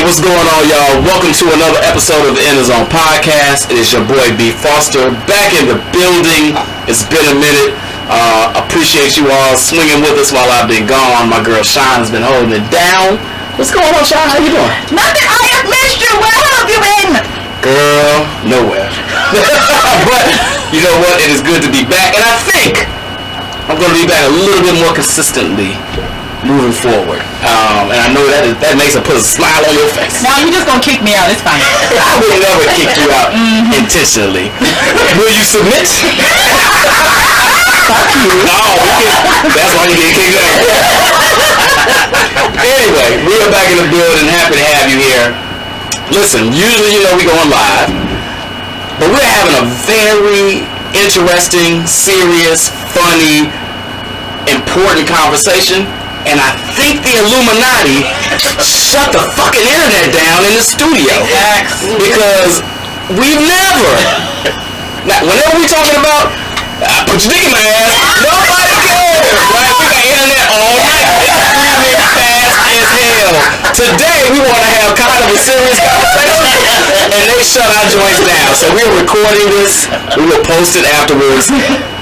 what's going on, y'all? Welcome to another episode of the In The Zone podcast. It is your boy B Foster back in the building. It's been a minute. Appreciate you all swinging with us while I've been gone. My girl Sean's been holding it down. What's going on, Sean? How you doing? Nothing. I have missed you. Where have you been? Girl, nowhere. But you know what? It is good to be back, and I think I'm going to be back a little bit more consistently moving forward. And I know that makes it put a smile on your face. Now you're just going to kick me out. It's fine. I would never kick you out intentionally. Will you submit? Fuck you. No, that's why you get kicked out. Anyway, we are back in the building. Happy to have you here. Listen, usually, we going live, but we're having a very interesting, serious, funny, important conversation. And I think the Illuminati shut the fucking internet down in the studio. Because we've never, whenever we talking about, put your dick in my ass, nobody cares, right? We got internet all night. It's screaming fast as hell. Today, we want to have kind of a serious conversation, and they shut our joints down. So we're recording this. We will post it afterwards.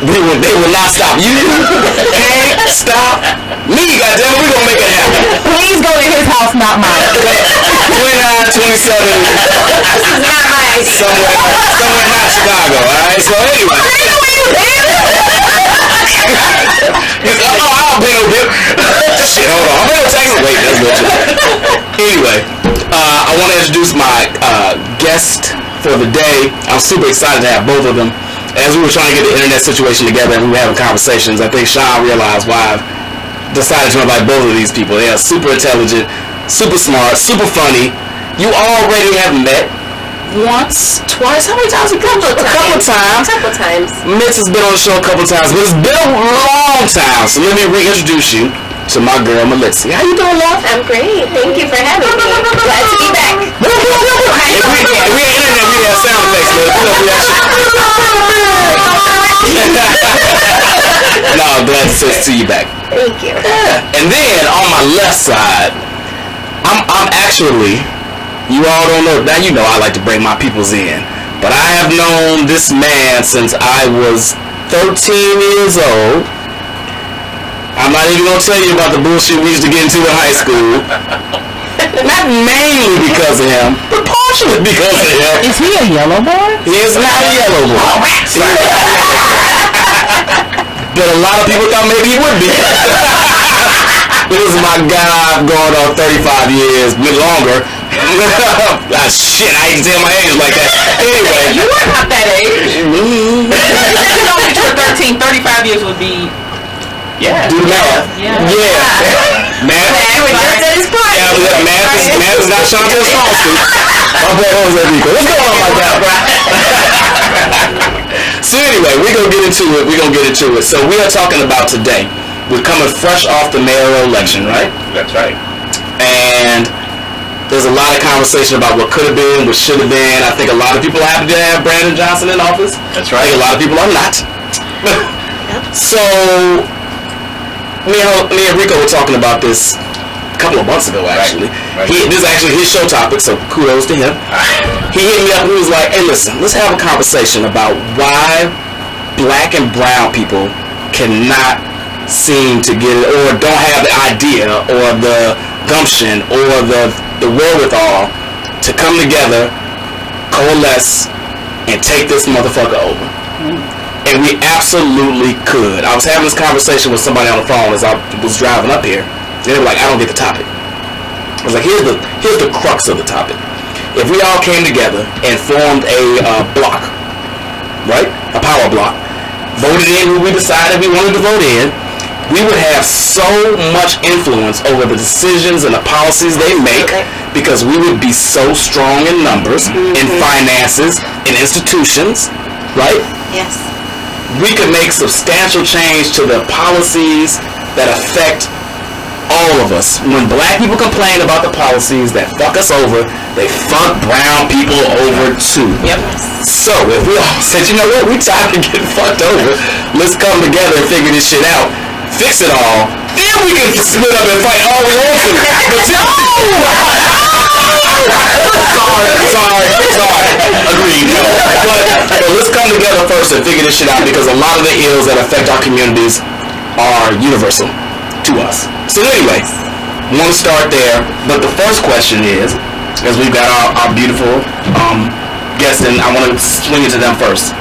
They will not stop. You can't stop me, goddammit. We're gonna make it happen. Please go to his house, not mine. 29, 27. This is not mine. Somewhere not Chicago, alright? So anyway. I'll be over here. Shit, hold on. I'm in Texas. Wait, that's good. Anyway, I want to introduce my guest for the day. I'm super excited to have both of them. As we were trying to get the internet situation together and we were having conversations, I think Sean realized why I've decided to invite both of these people. They are super intelligent, super smart, super funny. You already have met once, twice, how many times? A couple times. Mitch has been on the show a couple times, but it's been a long time. So let me reintroduce you to my girl, Melissa. How you doing, love? I'm great. Thank you for having me. Glad to be back. If we had internet, we'd have sound effects, No, I'm glad to see you back. Thank you. Yeah. And then on my left side, I'm actually, you all don't know, now you know I like to bring my peoples in, but I have known this man since I was 13 years old. I'm not even going to tell you about the bullshit we used to get into in high school. Not mainly because of him, but partially because of him. Is he a yellow boy? He is not a yellow boy. But a lot of people thought maybe he would be. This is my guy going on 35 years, bit longer. Shit, I hate to tell my age like that. Anyway. You are not that age. You know that you're 13, 35 years would be... Yeah. Do the math. Yeah. Math. Math is not Chantel's strong suit. My boy Jose Rico. What's going on, my guy? So anyway, we're gonna get into it. So we are talking about today. We're coming fresh off the mayoral election, right? That's right. And there's a lot of conversation about what could have been, what should have been. I think a lot of people are happy to have Brandon Johnson in office. That's right. I think a lot of people are not. So me and Rico were talking about this a couple of months ago, actually. Right. This is actually his show topic, so kudos to him. He hit me up and he was like, hey, listen, let's have a conversation about why black and brown people cannot seem to get it, or don't have the idea, or the gumption, or the wherewithal to come together, coalesce, and take this motherfucker over. And we absolutely could. I was having this conversation with somebody on the phone as I was driving up here. And they were like, I don't get the topic. I was like, here's the crux of the topic. If we all came together and formed a block, right? A power block, voted in who we decided we wanted to vote in, we would have so much influence over the decisions and the policies they make because we would be so strong in numbers, in finances, in institutions, right? Yes. We could make substantial change to the policies that affect all of us. When black people complain about the policies that fuck us over, they fuck brown people over too. Yep. So if we all said, you know what, we tired of getting fucked over, let's come together and figure this shit out, fix it all, then we can split up and fight all we want to. But come together first and figure this shit out, because a lot of the ills that affect our communities are universal to us. So anyway, I want to start there, but the first question is, as we've got our beautiful guests, and I want to swing it to them first.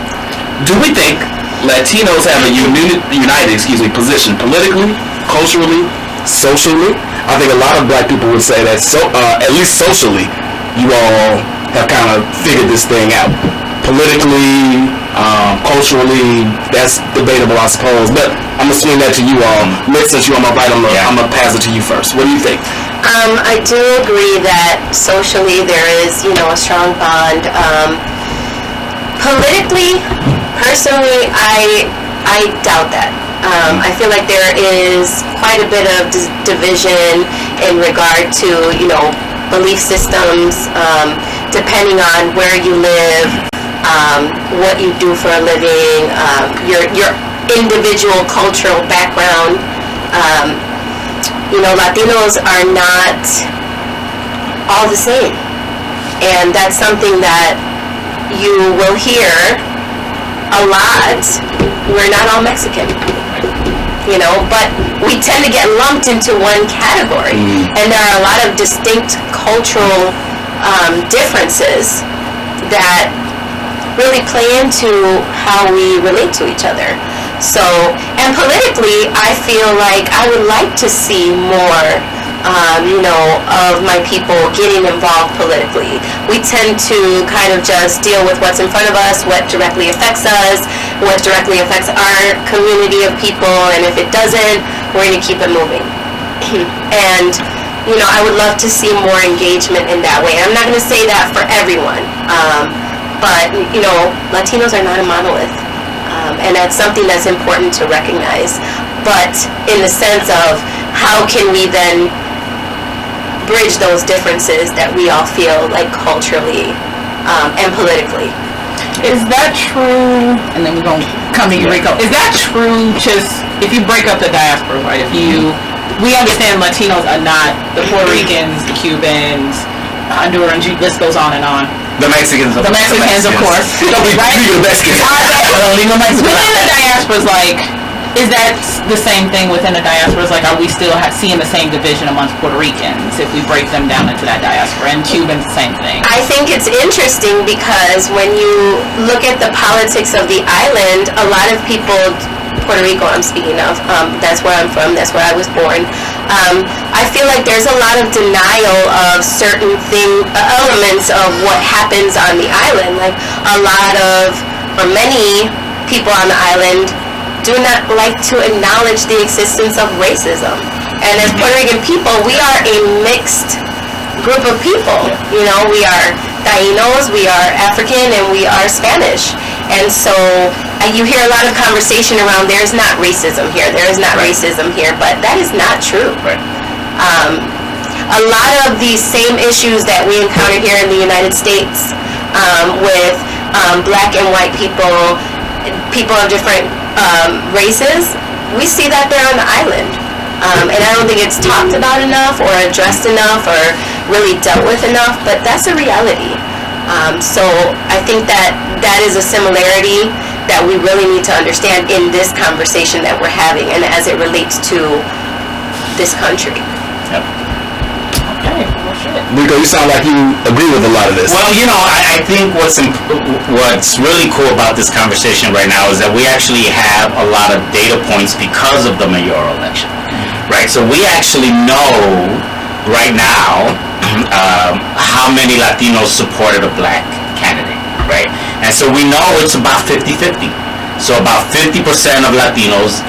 Do we think Latinos have a united position politically, culturally, socially? I think a lot of black people would say that, at least socially, you all have kind of figured this thing out. Politically, culturally, that's debatable, I suppose. But I'm gonna swing that to you all. Liz, since you're on my right, I'm gonna pass it to you first. What do you think? I do agree that socially there is, a strong bond. Politically, personally, I doubt that. I feel like there is quite a bit of division in regard to, belief systems, depending on where you live, what you do for a living, your individual cultural background. Latinos are not all the same. And that's something that you will hear a lot. We're not all Mexican. But we tend to get lumped into one category. And there are a lot of distinct cultural differences that really play into how we relate to each other. So, and politically, I feel like I would like to see more, of my people getting involved politically. We tend to kind of just deal with what's in front of us, what directly affects us, what directly affects our community of people, and if it doesn't, we're going to keep it moving. And, I would love to see more engagement in that way. I'm not going to say that for everyone, but, Latinos are not a monolith. And that's something that's important to recognize. But in the sense of how can we then bridge those differences that we all feel like culturally and politically. Is that true? And then we're going to come to you, Rico. Is that true just if you break up the diaspora, right? We understand Latinos are not the Puerto Ricans, the Cubans, Hondurans, list goes on and on. The Mexicans, of course. Right? The Mexicans. Within the diaspora, is that the same thing within the diaspora? Like, are we still seeing the same division amongst Puerto Ricans if we break them down into that diaspora? And Cubans, the same thing. I think it's interesting because when you look at the politics of the island, a lot of people, Puerto Rico I'm speaking of, that's where I'm from, that's where I was born, I feel like there's a lot of denial of certain elements of what happens on the island. Like, many people on the island do not like to acknowledge the existence of racism. And as Puerto Rican people, we are a mixed group of people. We are Tainos, we are African, and we are Spanish. And so you hear a lot of conversation around there's not racism here, there is not racism here, but that is not true. Right. A lot of these same issues that we encounter here in the United States with black and white people of different races, we see that there on the island. And I don't think it's talked about enough or addressed enough or really dealt with enough, but that's a reality. So I think that is a similarity that we really need to understand in this conversation that we're having and as it relates to this country. Yep. Okay, well, shit. Rico, you sound like you agree with a lot of this. Well, I think what's really cool about this conversation right now is that we actually have a lot of data points because of the mayoral election, right? So we actually know right now how many Latinos supported a black candidate, right? And so we know it's about 50-50. So about 50% of Latinos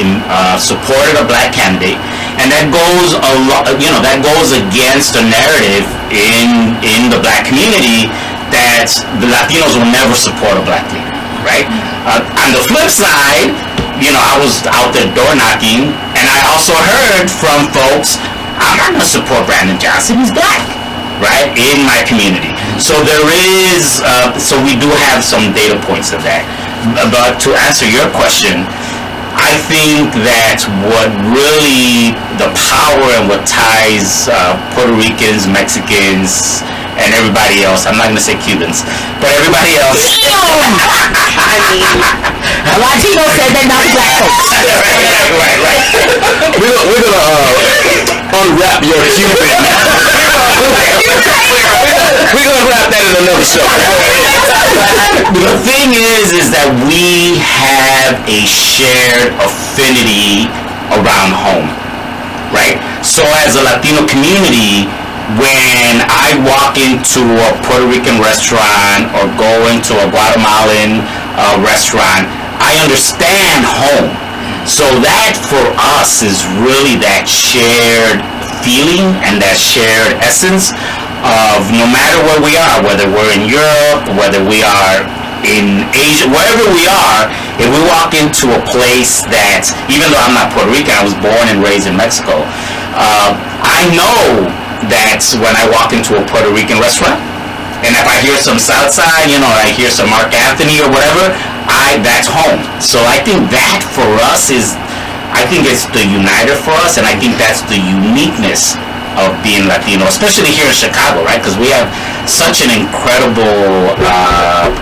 supported a black candidate, and that goes that goes against the narrative in the black community that the Latinos will never support a black leader, right? On the flip side, I was out there door knocking, and I also heard from folks, I'm not going to support Brandon Johnson, he's black, right, in my community. So there is, so we do have some data points of that. But to answer your question, I think that what really the power and what ties Puerto Ricans, Mexicans, and everybody else. I'm not going to say Cubans, but everybody else. I mean, A Latino said that, not the black folks. right. We're gonna unwrap your Cuban. We're gonna wrap that in another show. The thing is that we have a shared affinity around home, right? So as a Latino community, when I walk into a Puerto Rican restaurant or go into a Guatemalan restaurant, I understand home. So that for us is really that shared feeling and that shared essence of no matter where we are, whether we're in Europe, whether we are in Asia, wherever we are, if we walk into a place that, even though I'm not Puerto Rican, I was born and raised in Mexico, I know that when I walk into a Puerto Rican restaurant, and if I hear some salsa, I hear some Mark Anthony or whatever, that's home. So I think that for us it's the uniter for us, and I think that's the uniqueness of being Latino, especially here in Chicago, right? Because we have such an incredible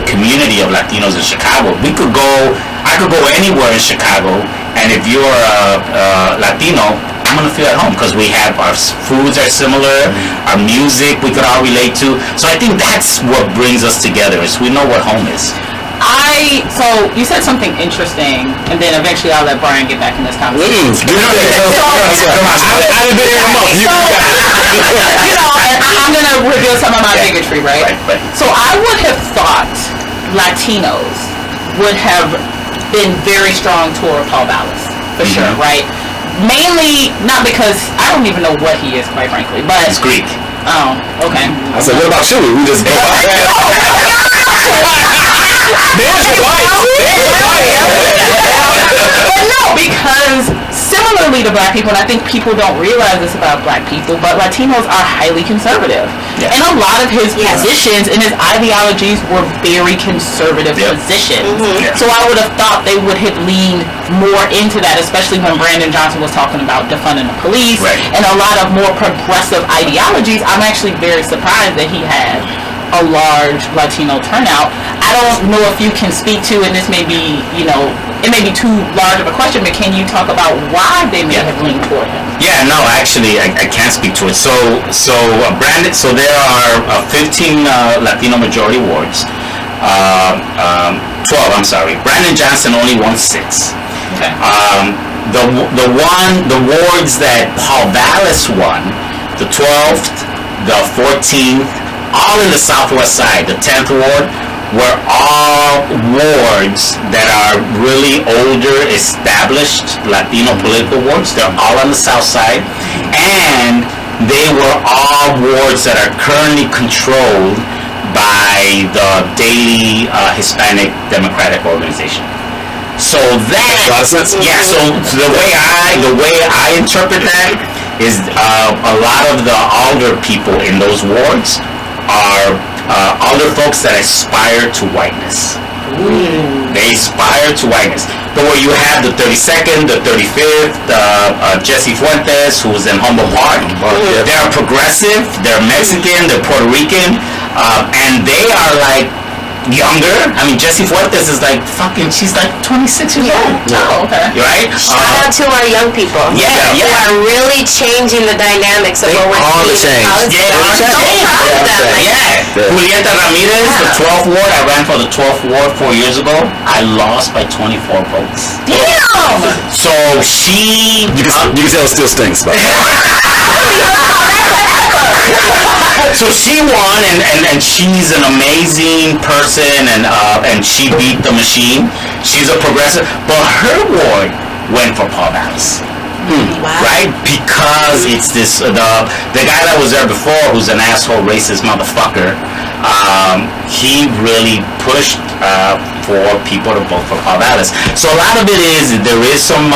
community of Latinos in Chicago. I could go anywhere in Chicago, and if you're a Latino, I'm gonna feel at home because we have our foods are similar, our music we could all relate to. So I think that's what brings us together, is we know what home is. So you said something interesting, and then eventually I'll let Brian get back in this conversation. And I'm gonna reveal some of my bigotry, right? So I would have thought Latinos would have been very strong toward Paul Vallis, for sure, right? Mainly, not because, I don't even know what he is, quite frankly, but... It's Greek. Oh, okay. I said, what about you? We just go by that. There's your life. But no, because similarly to black people, and I think people don't realize this about black people, but Latinos are highly conservative. Yeah. And a lot of his positions and his ideologies were very conservative positions. So I would have thought they would have leaned more into that, especially when Brandon Johnson was talking about defunding the police and a lot of more progressive ideologies. I'm actually very surprised that he had a large Latino turnout. I don't know if you can speak to, and this may be, it may be too large of a question, but can you talk about why they may have leaned toward him? Yeah, no, actually, I can't speak to it. So Brandon, so there are 15 Latino majority wards. 12, I'm sorry. Brandon Johnson only won 6. Okay. The wards that Paul Vallis won, the 12th, the 14th, all in the southwest side, the 10th ward, were all wards that are really older, established Latino political wards. They're all on the south side, and they were all wards that are currently controlled by the daily Hispanic Democratic Organization. So that, yeah. So the way I interpret that is a lot of the older people in those wards are older folks that aspire to whiteness. They aspire to whiteness. But where you have the 32nd, the 35th, Jesse Fuentes, who's in Humboldt Park, they're progressive, they're Mexican, they're Puerto Rican, and they are like younger. I mean, Jesse Fuentes is like she's like 26 years old. Oh, okay. Right? Shout out to our young people. Yeah. Who are really changing the dynamics of what we're seeing. I'm so proud of them. Julieta Ramirez, the 12th ward, I ran for the 12th ward 4 years ago. I lost by 24 votes. Damn! So she... You can tell it still stinks, but... So she won, and she's an amazing person, and she beat the machine. She's a progressive, but her ward went for Paul Vallis. Right? Because it's this the guy that was there before, who's an asshole racist motherfucker, he really pushed for people to vote for Paul Vallis. So a lot of it is there is some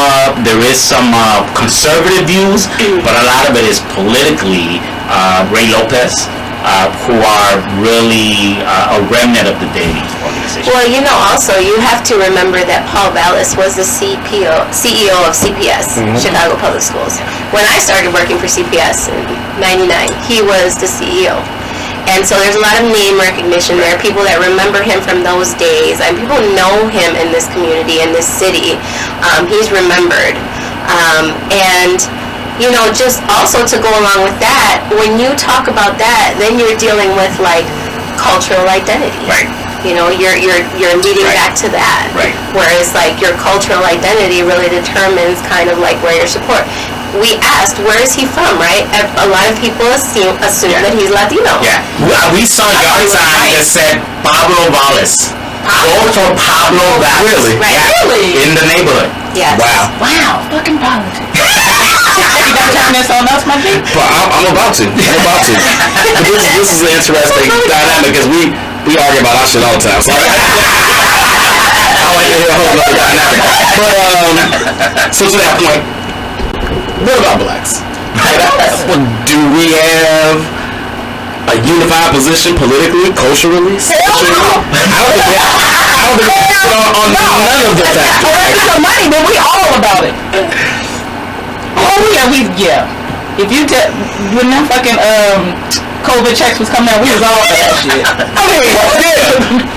conservative views, but a lot of it is politically Ray Lopez, who are really a remnant of the daily organization. Well, also you have to remember that Paul Vallis was the CEO of CPS, Chicago Public Schools. When I started working for CPS in '99, he was the CEO. And so there's a lot of name recognition. There are people that remember him from those days, and people know him in this community, in this city. He's remembered. And, you know, just also to go along with that, when you talk about that, then you're dealing with, like, cultural identity. Right. You know, you're leading back to that. Right. Whereas, like, your cultural identity really determines kind of, like, where your support. We asked, where is he from, right? A lot of people assume that he's Latino. Yeah. We saw a yard sign that said Pablo Valles. Vote for Pablo Valles. Really? Right. Yeah. Really? In the neighborhood. Yes. Wow. Wow, fucking politics. You gotta turn this on us, my G? But I'm about to. But this is an interesting dynamic because we argue about our shit all the time. So I like to hear a whole other dynamic. But so to that point, what about blacks? Do we have a unified position politically, culturally, socially? I don't think we have on none of the factors. Well, that's some money, but we all about it. Oh yeah. If you when them fucking COVID checks was coming out, we was all for that shit. I mean,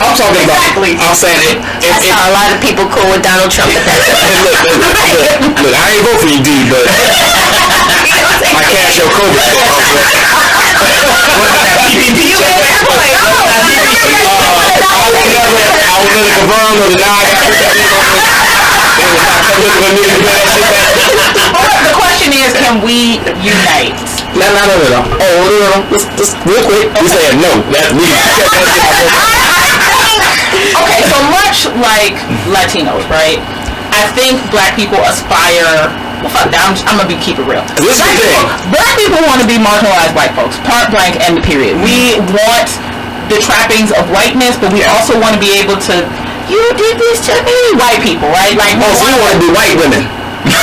I'm talking about. I'm saying it. That's how a lot of people cool with Donald Trump at that time. Look, I ain't vote for you, D, but my cash your COVID. I was in the confirm or now I got The question is, can we unite? No. Oh, just real quick. We saying no. That's me. Okay, so much like Latinos, right? I think black people aspire. Well, fuck that. I'm gonna keep it real. Black people want to be marginalized white folks. Point blank and the period. We want the trappings of whiteness, but we also want to be able to. You did this to me, white people, right? Like, so we want to be white women. But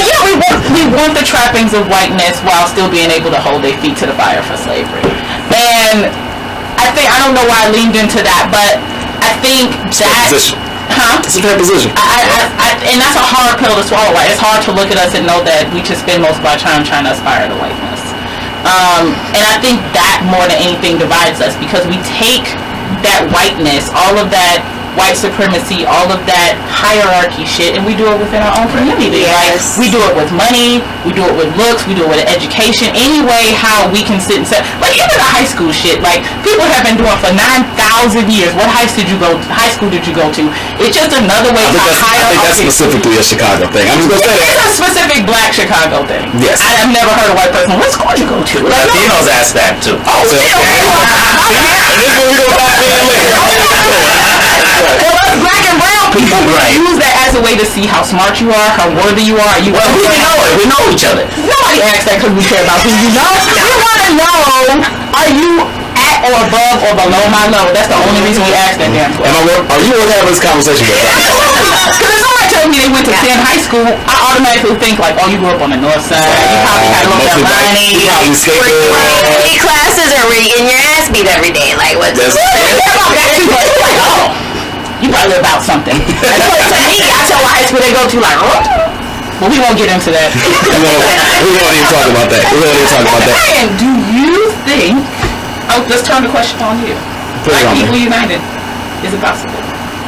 yeah, we want the trappings of whiteness while still being able to hold their feet to the fire for slavery. And I don't know why I leaned into that, but I think that... It's a fair position. And that's a hard pill to swallow. Like, it's hard to look at us and know that we just spend most of our time trying to aspire to whiteness. And I think that more than anything divides us, because we take that whiteness, all of that white supremacy, all of that hierarchy shit, and we do it within our own community. Yes. Like, we do it with money, we do it with looks, we do it with education, any way how we can sit and say, like, even the high school shit, like, people have been doing for 9,000 years. What high school did you go to? It's just another way to hire. I think that's specifically a Chicago thing. I'm just gonna say that. It's a specific black Chicago thing. Yes. I've never heard a white person, what school did you go to? Like, Latinos ask that too. oh, shit, okay. This is what we gonna dive in later. Well, us black and brown people, Right. use that as a way to see how smart you are, how worthy you are. Well, we know it. We know each other. Nobody asks that because we care about who you know. We want to know, are you at or above or below my level? That's the only reason we ask that damn question. Are you gonna have this conversation with us? Because if somebody tells me they went to 10 high school, I automatically think like, oh, you grew up on the north side. You probably had a little bit of money. You probably skateboard. Any classes or were you getting your ass beat every day? Like, what's That's- Oh, you probably about something. And so to me, I tell what high school they go to, like, oh. Well, we won't get into that. We won't even talk about that. And do you think? Oh, let's turn the question on you. Put it Black on people me. united. Is it possible?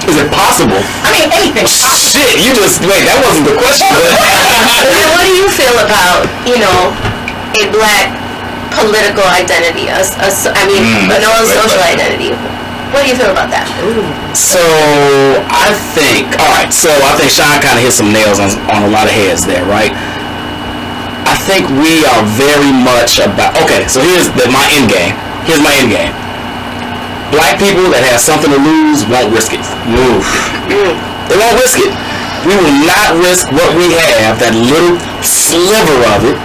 Is it possible? I mean, anything. Shit, you just wait. That wasn't the question. And what do you feel about, you know, a black political identity? A social identity. What do you feel about that? So I think Sean kind of hit some nails on a lot of heads there, right? I think we are very much about. Okay, so here's my end game. Here's my end game. Black people that have something to lose won't risk it. They won't risk it. We will not risk what we have, that little sliver of it,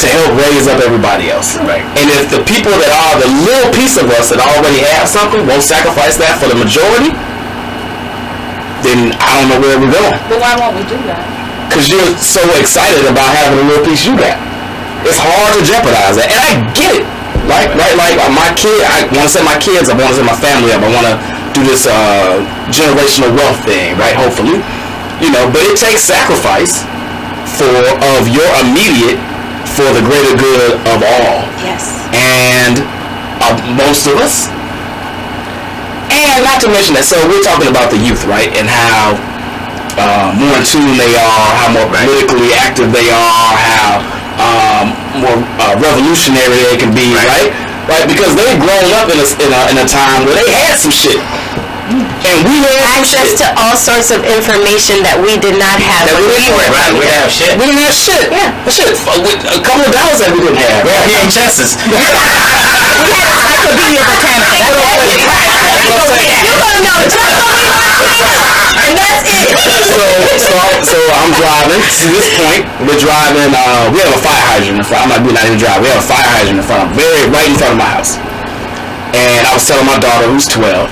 to help raise up everybody else. Right. And if the people that are the little piece of us that already have something won't sacrifice that for the majority, then I don't know where we're going. But why won't we do that? Because you're so excited about having a little piece you got. It's hard to jeopardize that. And I get it. Like my kid, I want to set my kids up, I want to set my family up, I want to do this generational wealth thing, right, hopefully. but it takes sacrifice of your immediate for the greater good of all. Yes. And most of us, and not to mention that, so we're talking about the youth, right, and how more in tune they are, how more politically active they are, how more revolutionary they can be, right? Because they've grown up in a time where they had some shit. And we had access to all sorts of information that we did not have when we were right. We didn't have shit. We didn't have shit. Yeah. Shit. A couple of dollars that we didn't have. We had VHSs. You gonna know just what we like, and that's it. So I'm driving. To this point, we're driving. We have a fire hydrant in front. We're not even driving. We have a fire hydrant in front, right in front of my house. And I was telling my daughter, who's 12,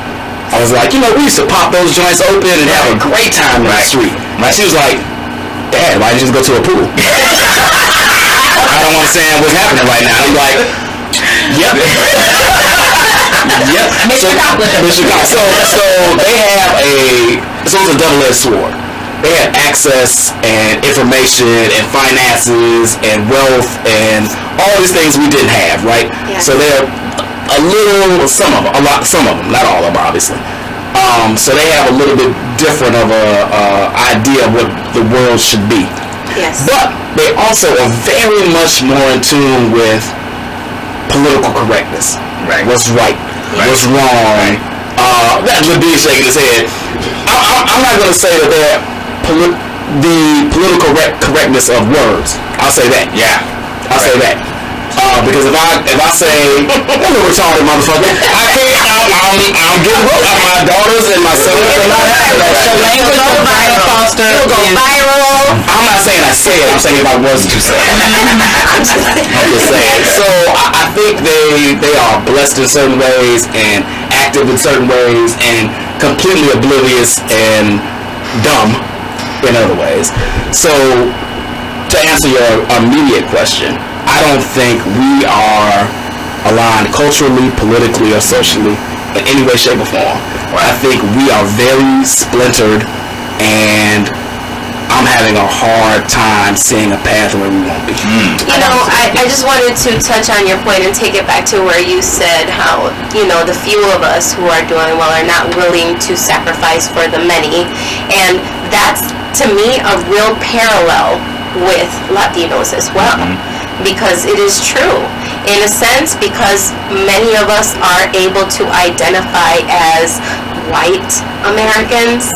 I was like, we used to pop those joints open and have a great time in the street. She was like, Dad, why didn't you just go to a pool? I don't understand what's happening right now. I'm like, yep. Yep. Mission accomplished. So they have it's a double-edged sword. They have access and information and finances and wealth and all these things we didn't have, right? Yeah. So they're some of them, not all of them, obviously. So they have a little bit different of a idea of what the world should be. Yes. But they also are very much more in tune with political correctness. Right. What's right. What's wrong. That's what Dean's shaking his head. I'm not going to say that they're the political correctness of words. I'll say that. Yeah. I'll say that. Because if I say, that's a retarded motherfucker, I can't, I'm getting hooked. My daughters and my sons are not having that. Language will go viral. I'm not saying I say it, I'm saying if I was to say it. I'm just saying. So I think they are blessed in certain ways and active in certain ways and completely oblivious and dumb in other ways. So to answer your immediate question, I don't think we are aligned culturally, politically, or socially in any way, shape, or form. I think we are very splintered, and I'm having a hard time seeing a path where we won't be. I just wanted to touch on your point and take it back to where you said how, the few of us who are doing well are not willing to sacrifice for the many. And that's, to me, a real parallel with Latinos as well. Because it is true, in a sense, because many of us are able to identify as white Americans,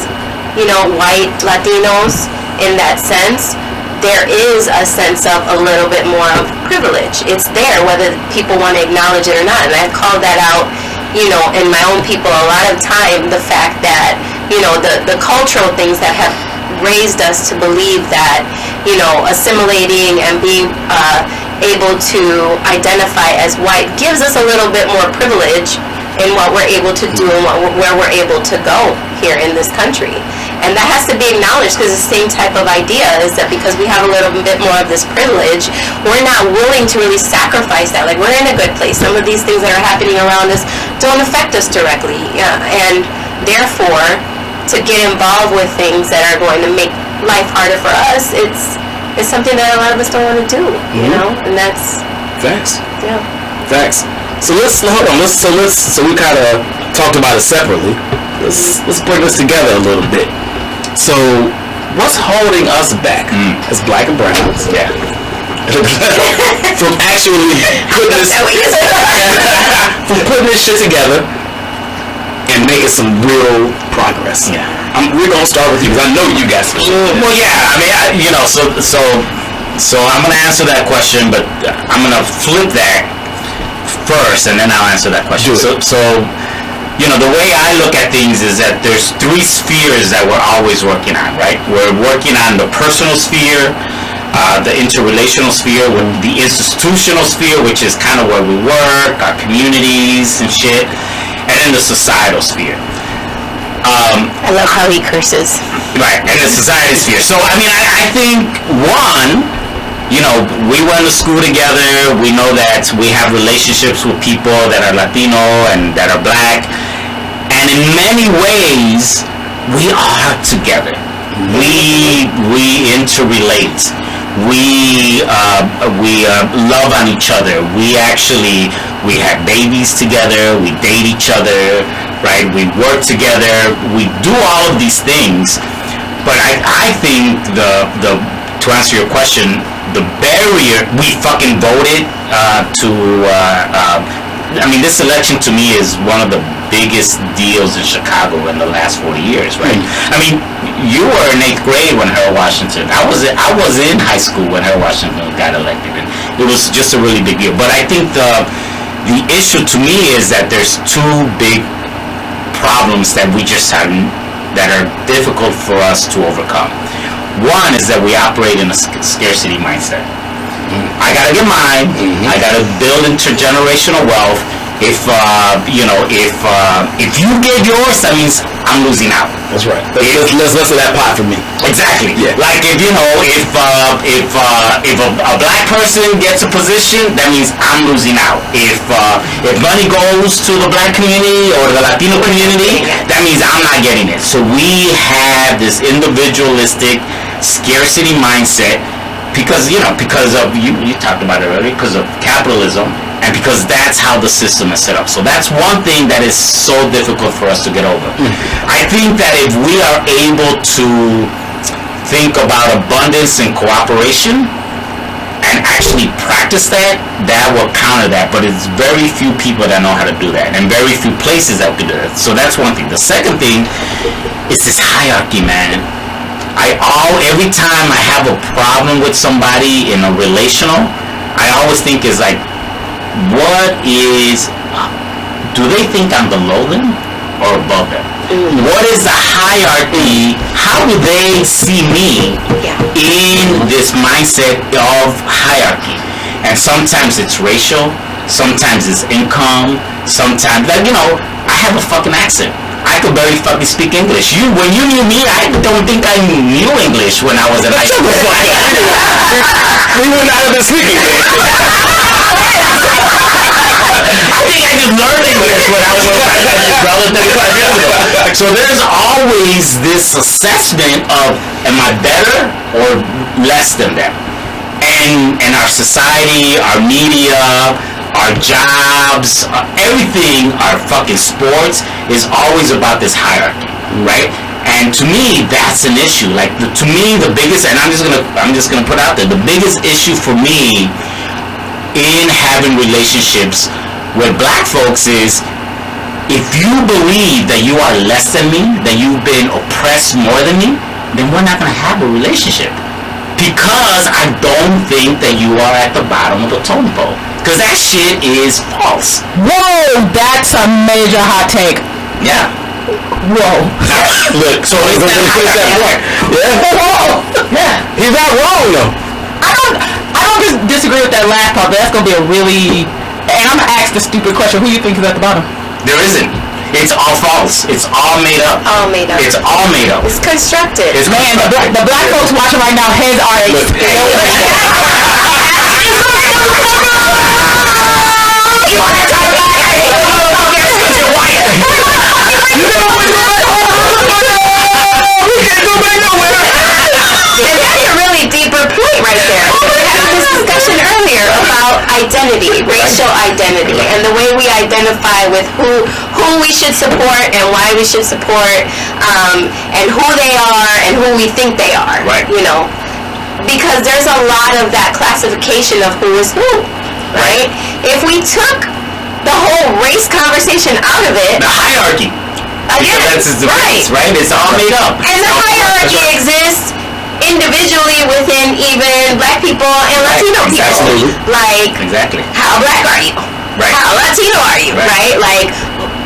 white Latinos. In that sense, there is a sense of a little bit more of privilege. It's there, whether people want to acknowledge it or not. And I've called that out, in my own people a lot of time, the fact that, the cultural things that have raised us to believe that, assimilating and being able to identify as white gives us a little bit more privilege in what we're able to do and where we're able to go here in this country. And that has to be acknowledged, because the same type of idea is that because we have a little bit more of this privilege, we're not willing to really sacrifice that. Like, we're in a good place. Some of these things that are happening around us don't affect us directly. And therefore, to get involved with things that are going to make life harder for us, it's something that a lot of us don't want to do, and that's facts. Yeah. Facts. So hold on. So we kind of talked about it separately. Let's bring this together a little bit. So what's holding us back as black and browns? Yeah. From actually putting this shit together and making some real progress. Yeah. We're gonna start with you because I know you guys. Well, yeah. I mean, so I'm gonna answer that question, but I'm gonna flip that first, and then I'll answer that question. So the way I look at things is that there's three spheres that we're always working on, right? We're working on the personal sphere, the interrelational sphere, with the institutional sphere, which is kind of where we work, our communities and shit, and then the societal sphere. I love how he curses. Right, and the society sphere. So, I mean, I think, we went to school together. We know that we have relationships with people that are Latino and that are black. And in many ways, we are together. we interrelate. We love on each other. We have babies together. We date each other, right? We work together. We do all of these things. But I think to answer your question, the barrier, we fucking voted this election to me is one of the biggest deals in Chicago in the last 40 years, right? I mean, you were in 8th grade when Harold Washington. I was in high school when Harold Washington got elected, and it was just a really big deal. But I think the issue to me is that there's two big problems that we just have that are difficult for us to overcome. One is that we operate in a scarcity mindset. I gotta get mine. I gotta build intergenerational wealth. If you get yours, that means I'm losing out. That's right. Let's listen to that part for me. Exactly. Yeah. Like if a black person gets a position, that means I'm losing out. If money goes to the black community or the Latino community, that means I'm not getting it. So we have this individualistic scarcity mindset because of you talked about it earlier, because of capitalism. And because that's how the system is set up. So that's one thing that is so difficult for us to get over. I think that if we are able to think about abundance and cooperation and actually practice that, that will counter that. But it's very few people that know how to do that, and very few places that can do that. So that's one thing. The second thing is this hierarchy, man. Every time I have a problem with somebody in a relational, I always think is like, do they think I'm below them or above them? What is the hierarchy? How do they see me in this mindset of hierarchy? And sometimes it's racial, sometimes it's income, sometimes, I have a fucking accent. I could barely fucking speak English. When you knew me, I don't think I knew English when I was in high school. We would not have been speaking I think I just learned English when I was probably 35 years ago. So there's always this assessment of, am I better or less than them? And our society, our media, our jobs, everything, our fucking sports is always about this hierarchy, right? And to me, that's an issue. Like, to me, the biggest, and I'm just gonna put out there, the biggest issue for me in having relationships with black folks is, if you believe that you are less than me, that you've been oppressed more than me, then we're not gonna have a relationship. Because I don't think that you are at the bottom of the totem pole. Because that shit is false. Whoa, that's a major hot take. Yeah. Whoa. Look, so he's going to push that point. Yeah. Whoa. Yeah. He's not wrong though. I don't just disagree with that last part, but that's gonna be a really, and I'm gonna ask the stupid question, who do you think is at the bottom? There isn't. It's all false. It's all made up. All made up. It's all made up. It's constructed. It's Man, the black folks watching right now, heads are And that's a really deeper point right there. We were having this discussion earlier about identity, racial identity, and the way we identify with who we should support and why we should support, and who they are and who we think they are. Right. Because there's a lot of that classification of who is who, right? If we took the whole race conversation out of it, the hierarchy. again, That's the difference, right? It's all made up. and the hierarchy exists individually within even black people and Latino people. Absolutely. Like, Exactly. how black are you? Right. How Latino are you? Right. Right? Like,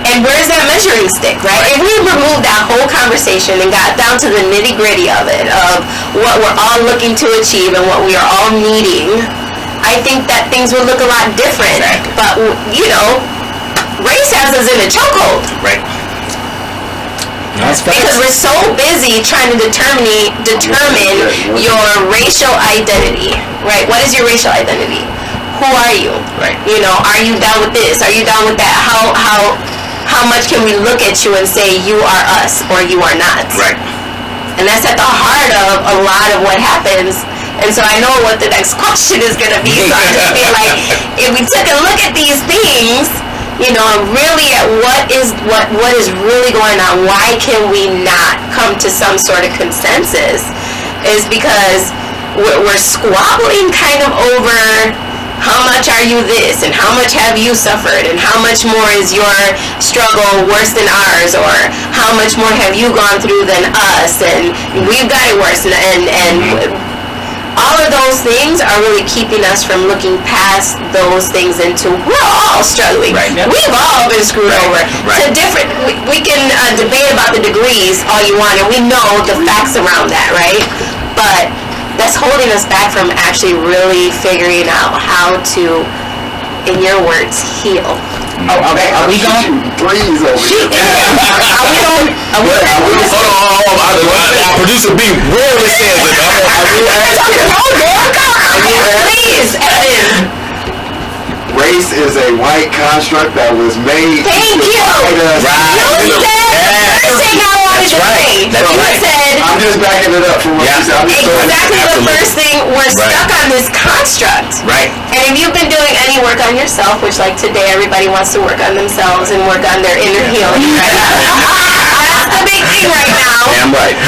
and where's that measuring stick, right? If we removed that whole conversation and got down to the nitty gritty of it, of what we're all looking to achieve and what we are all needing, I think that things would look a lot different. Exactly. But, race has us in a chokehold. Right. That's Because we're so busy trying to determine your racial identity, right? What is your racial identity? Who are you? Right. Are you down with this? Are you down with that? How much can we look at you and say you are us or you are not? Right. And that's at the heart of a lot of what happens. And so I know what the next question is going to be. So I just feel like if we took a look at these things, you know, really at what is really going on, why can we not come to some sort of consensus, is because we're squabbling kind of over how much are you this, and how much have you suffered, and how much more is your struggle worse than ours, or how much more have you gone through than us, and we've got it worse, and all of those things are really keeping us from looking past those things into we're all struggling. Right. We've all been screwed over. Right. To different, we can debate about the degrees all you want, and we know the facts around that, right? But that's holding us back from actually really figuring out how to, in your words, heal. Oh, okay. Are we going? Breeze over here. Are we going? Hold on. Our producer B rarely says it. Please, Evan. Race is a white construct that was made Thank to you. divide us. You said the first thing I wanted to say. That's You right. said I'm just backing it up from what you said. I'm just throwing it. exactly the first thing. We're stuck on this construct. Right. And if you've been doing any work on yourself, which like today everybody wants to work on themselves and work on their inner healing, right? That's the big thing right now. Damn right.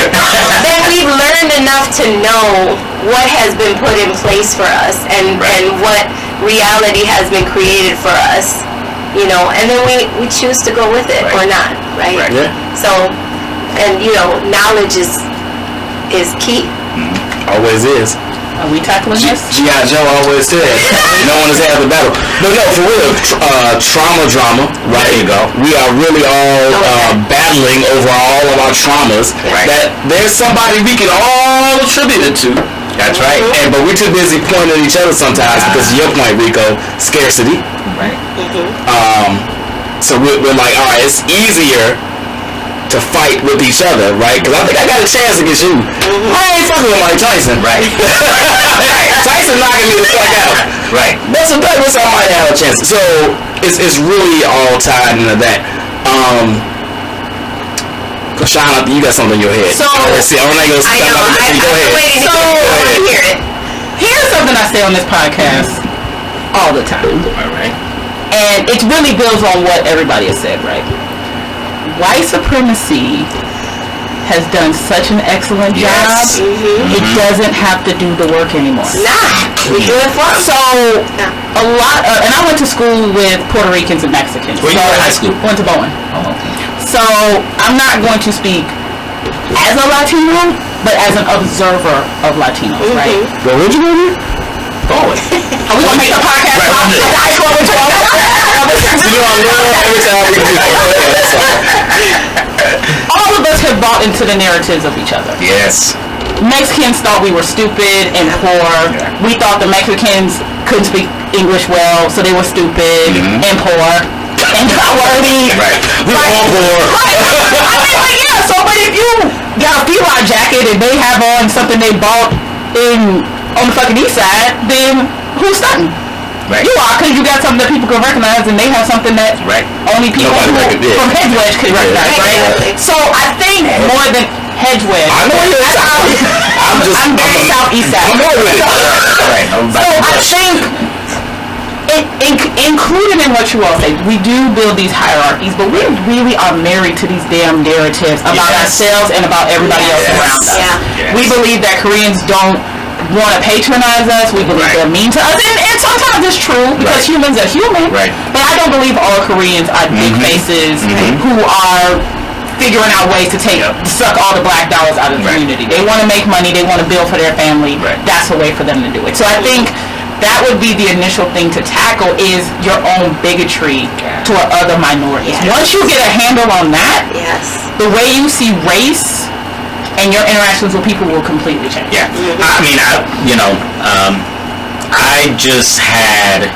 Then we've learned enough to know what has been put in place for us and what reality has been created for us, you know, and then we choose to go with it or not, right? Yeah. So, and you know, knowledge is key. Always is. Are we tackling this? G.I. Joe always said, no one has had the battle. But no, for real, trauma drama, right? There you go. We are really all battling over all of our traumas. Right. That there's somebody we can all attribute it to. That's right. But we're too busy pointing at each other sometimes because of your point, Rico, scarcity. Right. So we're like, all right, it's easier to fight with each other, right? Because I think I got a chance against you. I ain't fucking with Mike Tyson. Right. Tyson knocking me the fuck out. Right. But sometimes I might have a chance. So it's really all tied into that. Shauna, you got something in your head. So Let's see. I'm not gonna I know. Go ahead. Waiting So, to hear it. here's something I say on this podcast all the time. All right. And it really builds on what everybody has said, right? White supremacy has done such an excellent job. Yes. It doesn't have to do the work anymore. Nah, we do it for them. So, a lot of, and I went to school with Puerto Ricans and Mexicans. Where you went to high school? Went to Bowen. Oh, okay. So, I'm not going to speak as a Latino, but as an observer of Latinos, right? Well, where'd you go here? Bowen. Are we going to make a podcast about the high school with You know, I love every time we do that. all of us have bought into the narratives of each other. Yes. Mexicans thought we were stupid and poor. Yeah. We thought the Mexicans couldn't speak English well, so they were stupid and poor and not worthy. Right. We all poor. I mean, like, yeah, so, but if you got a Fila jacket and they have on something they bought on the fucking east side, then who's stunting? Right. You are, because you got something that people can recognize, and they have something that only people from Hedge Wedge could recognize, right? So I think more than Hedge Wedge, I know you're I'm very southeast side. I'm over with it. Right. So I think, included in what you all say, we do build these hierarchies, but we really are married to these damn narratives about ourselves and about everybody else around us. Yeah. We believe that Koreans don't want to patronize us. We believe they're mean to us, and sometimes it's true because humans are human. Right. But I don't believe all Koreans are big faces who are figuring out ways to suck all the black dollars out of the community. They want to make money. They want to build for their family. Right. That's a way for them to do it. So I think that would be the initial thing to tackle is your own bigotry toward other minorities. Yes. Once you get a handle on that, Yes. the way you see race and your interactions with people will completely change. Yeah. I mean, I just had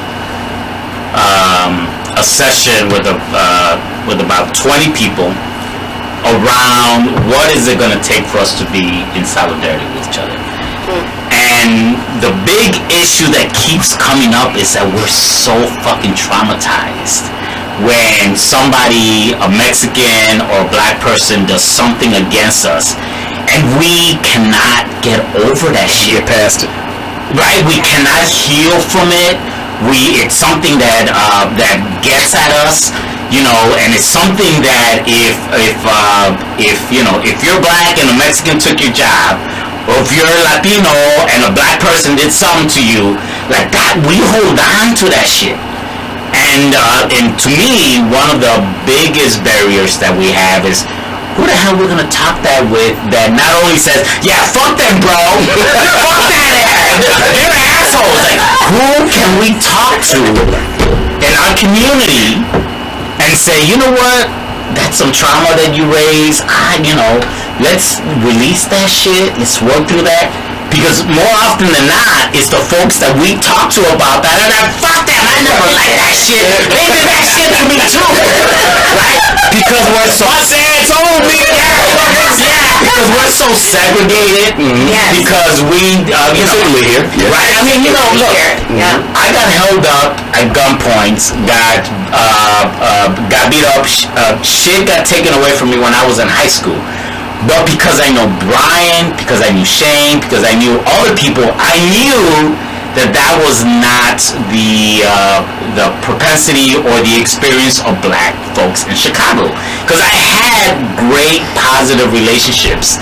a session with about 20 people around what is it going to take for us to be in solidarity with each other. And the big issue that keeps coming up is that we're so fucking traumatized when somebody, a Mexican or a black person, does something against us, And we cannot get over that shit. Get past it. Right? We cannot heal from it. It's something that that gets at us, and it's something that if you're black and a Mexican took your job, or if you're Latino and a black person did something to you, like that, we hold on to that shit. And to me, one of the biggest barriers that we have is, who the hell we're gonna talk that with that not only says, yeah, fuck them, bro, fuck that ass, they're assholes. Like, who can we talk to in our community and say, you know what, that's some trauma that you raised, let's release that shit, let's work through that. Because more often than not, it's the folks that we talk to about that and like, fuck them, I never liked that shit. They did that shit to me too. Right? Because we're so because we're so segregated. Because we here. Right? I mean, look, I got held up at gunpoint, got beat up, shit got taken away from me when I was in high school. But because I know Brian, because I knew Shane, because I knew other people, I knew that was not the propensity or the experience of black folks in Chicago. Because I had great positive relationships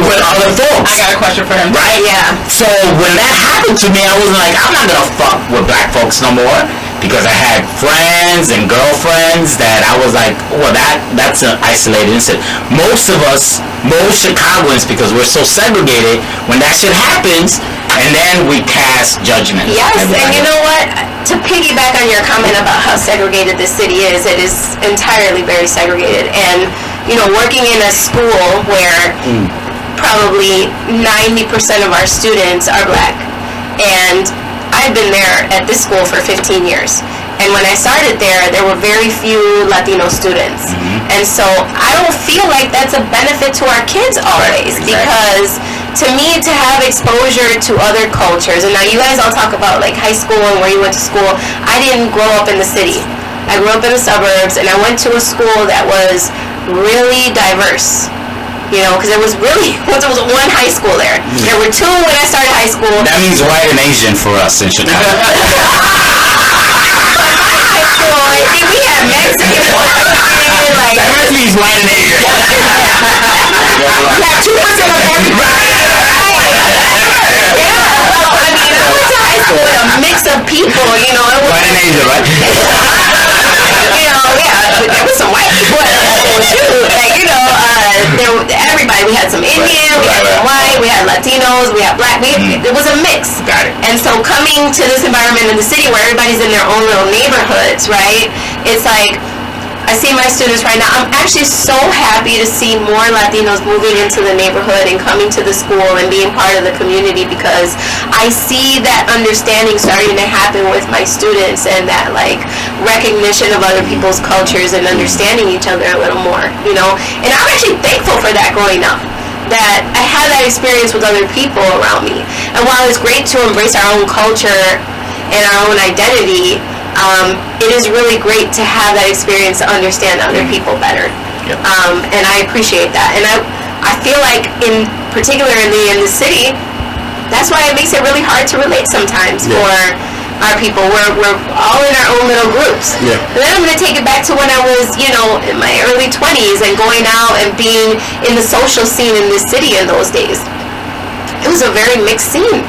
with other folks. I got a question for him. Right? Yeah. So when that happened to me, I was like, I'm not gonna fuck with black folks no more. Because I had friends and girlfriends that I was like, well, that's an isolated incident. Most Chicagoans, because we're so segregated, when that shit happens, and then we cast judgment. Yes, and you know what? To piggyback on your comment about how segregated this city is, it is entirely very segregated. And, working in a school where probably 90% of our students are black, and I've been there at this school for 15 years. And when I started there were very few Latino students. And so I don't feel like that's a benefit to our kids always. Right, exactly. Because to me, to have exposure to other cultures, and now you guys all talk about like high school and where you went to school. I didn't grow up in the city. I grew up in the suburbs, and I went to a school that was really diverse. Because there was one high school there. There were two when I started high school. That means white and Asian for us in Chicago. High school, I think we had Mexican, like that means white and Asian. We had 2% of everybody. Yeah, I mean, I went to high school with a mix of people. It was white and Asian, right? There was some white people at school too. Everybody. We had some Indian, we had some white, we had Latinos, we had black. It was a mix. Got it. And so coming to this environment in the city where everybody's in their own little neighborhoods, right? It's like, I see my students right now. I'm actually so happy to see more Latinos moving into the neighborhood and coming to the school and being part of the community, because I see that understanding starting to happen with my students, and that like recognition of other people's cultures and understanding each other a little more, And I'm actually thankful for that growing up, that I had that experience with other people around me. And while it's great to embrace our own culture and our own identity, it is really great to have that experience to understand other people better. Yep. And I appreciate that. And I feel like, particularly in the city, that's why it makes it really hard to relate sometimes for our people. We're all in our own little groups. Yeah. And then I'm going to take it back to when I was, in my early 20s and going out and being in the social scene in this city in those days. It was a very mixed scene.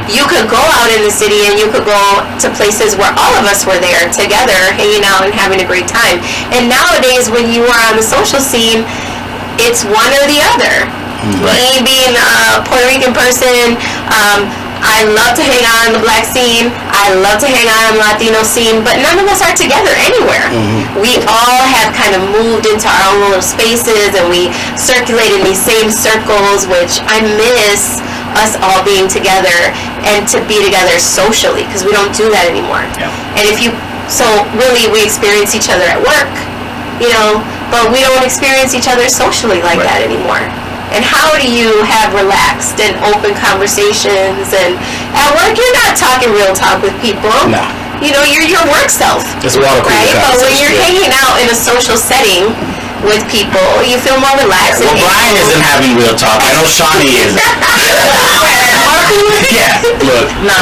You could go out in the city and you could go to places where all of us were there together, hanging out and having a great time. And nowadays, when you are on the social scene, it's one or the other. Me being a Puerto Rican person, I love to hang out in the black scene. I love to hang out in the Latino scene, but none of us are together anywhere. We all have kind of moved into our own little spaces, and we circulate in these same circles, which I miss us all being together and to be together socially, because we don't do that anymore. Yeah. And so really we experience each other at work, but we don't experience each other socially like that anymore. And how do you have relaxed and open conversations? And at work, you're not talking real talk with people. No. You're your work self. It's a water cooler right? But when you're conversation, hanging out in a social setting, with people. You feel more relaxed. Well, Brian isn't having real talk. I know Shawnee isn't. Yeah. Look, No. I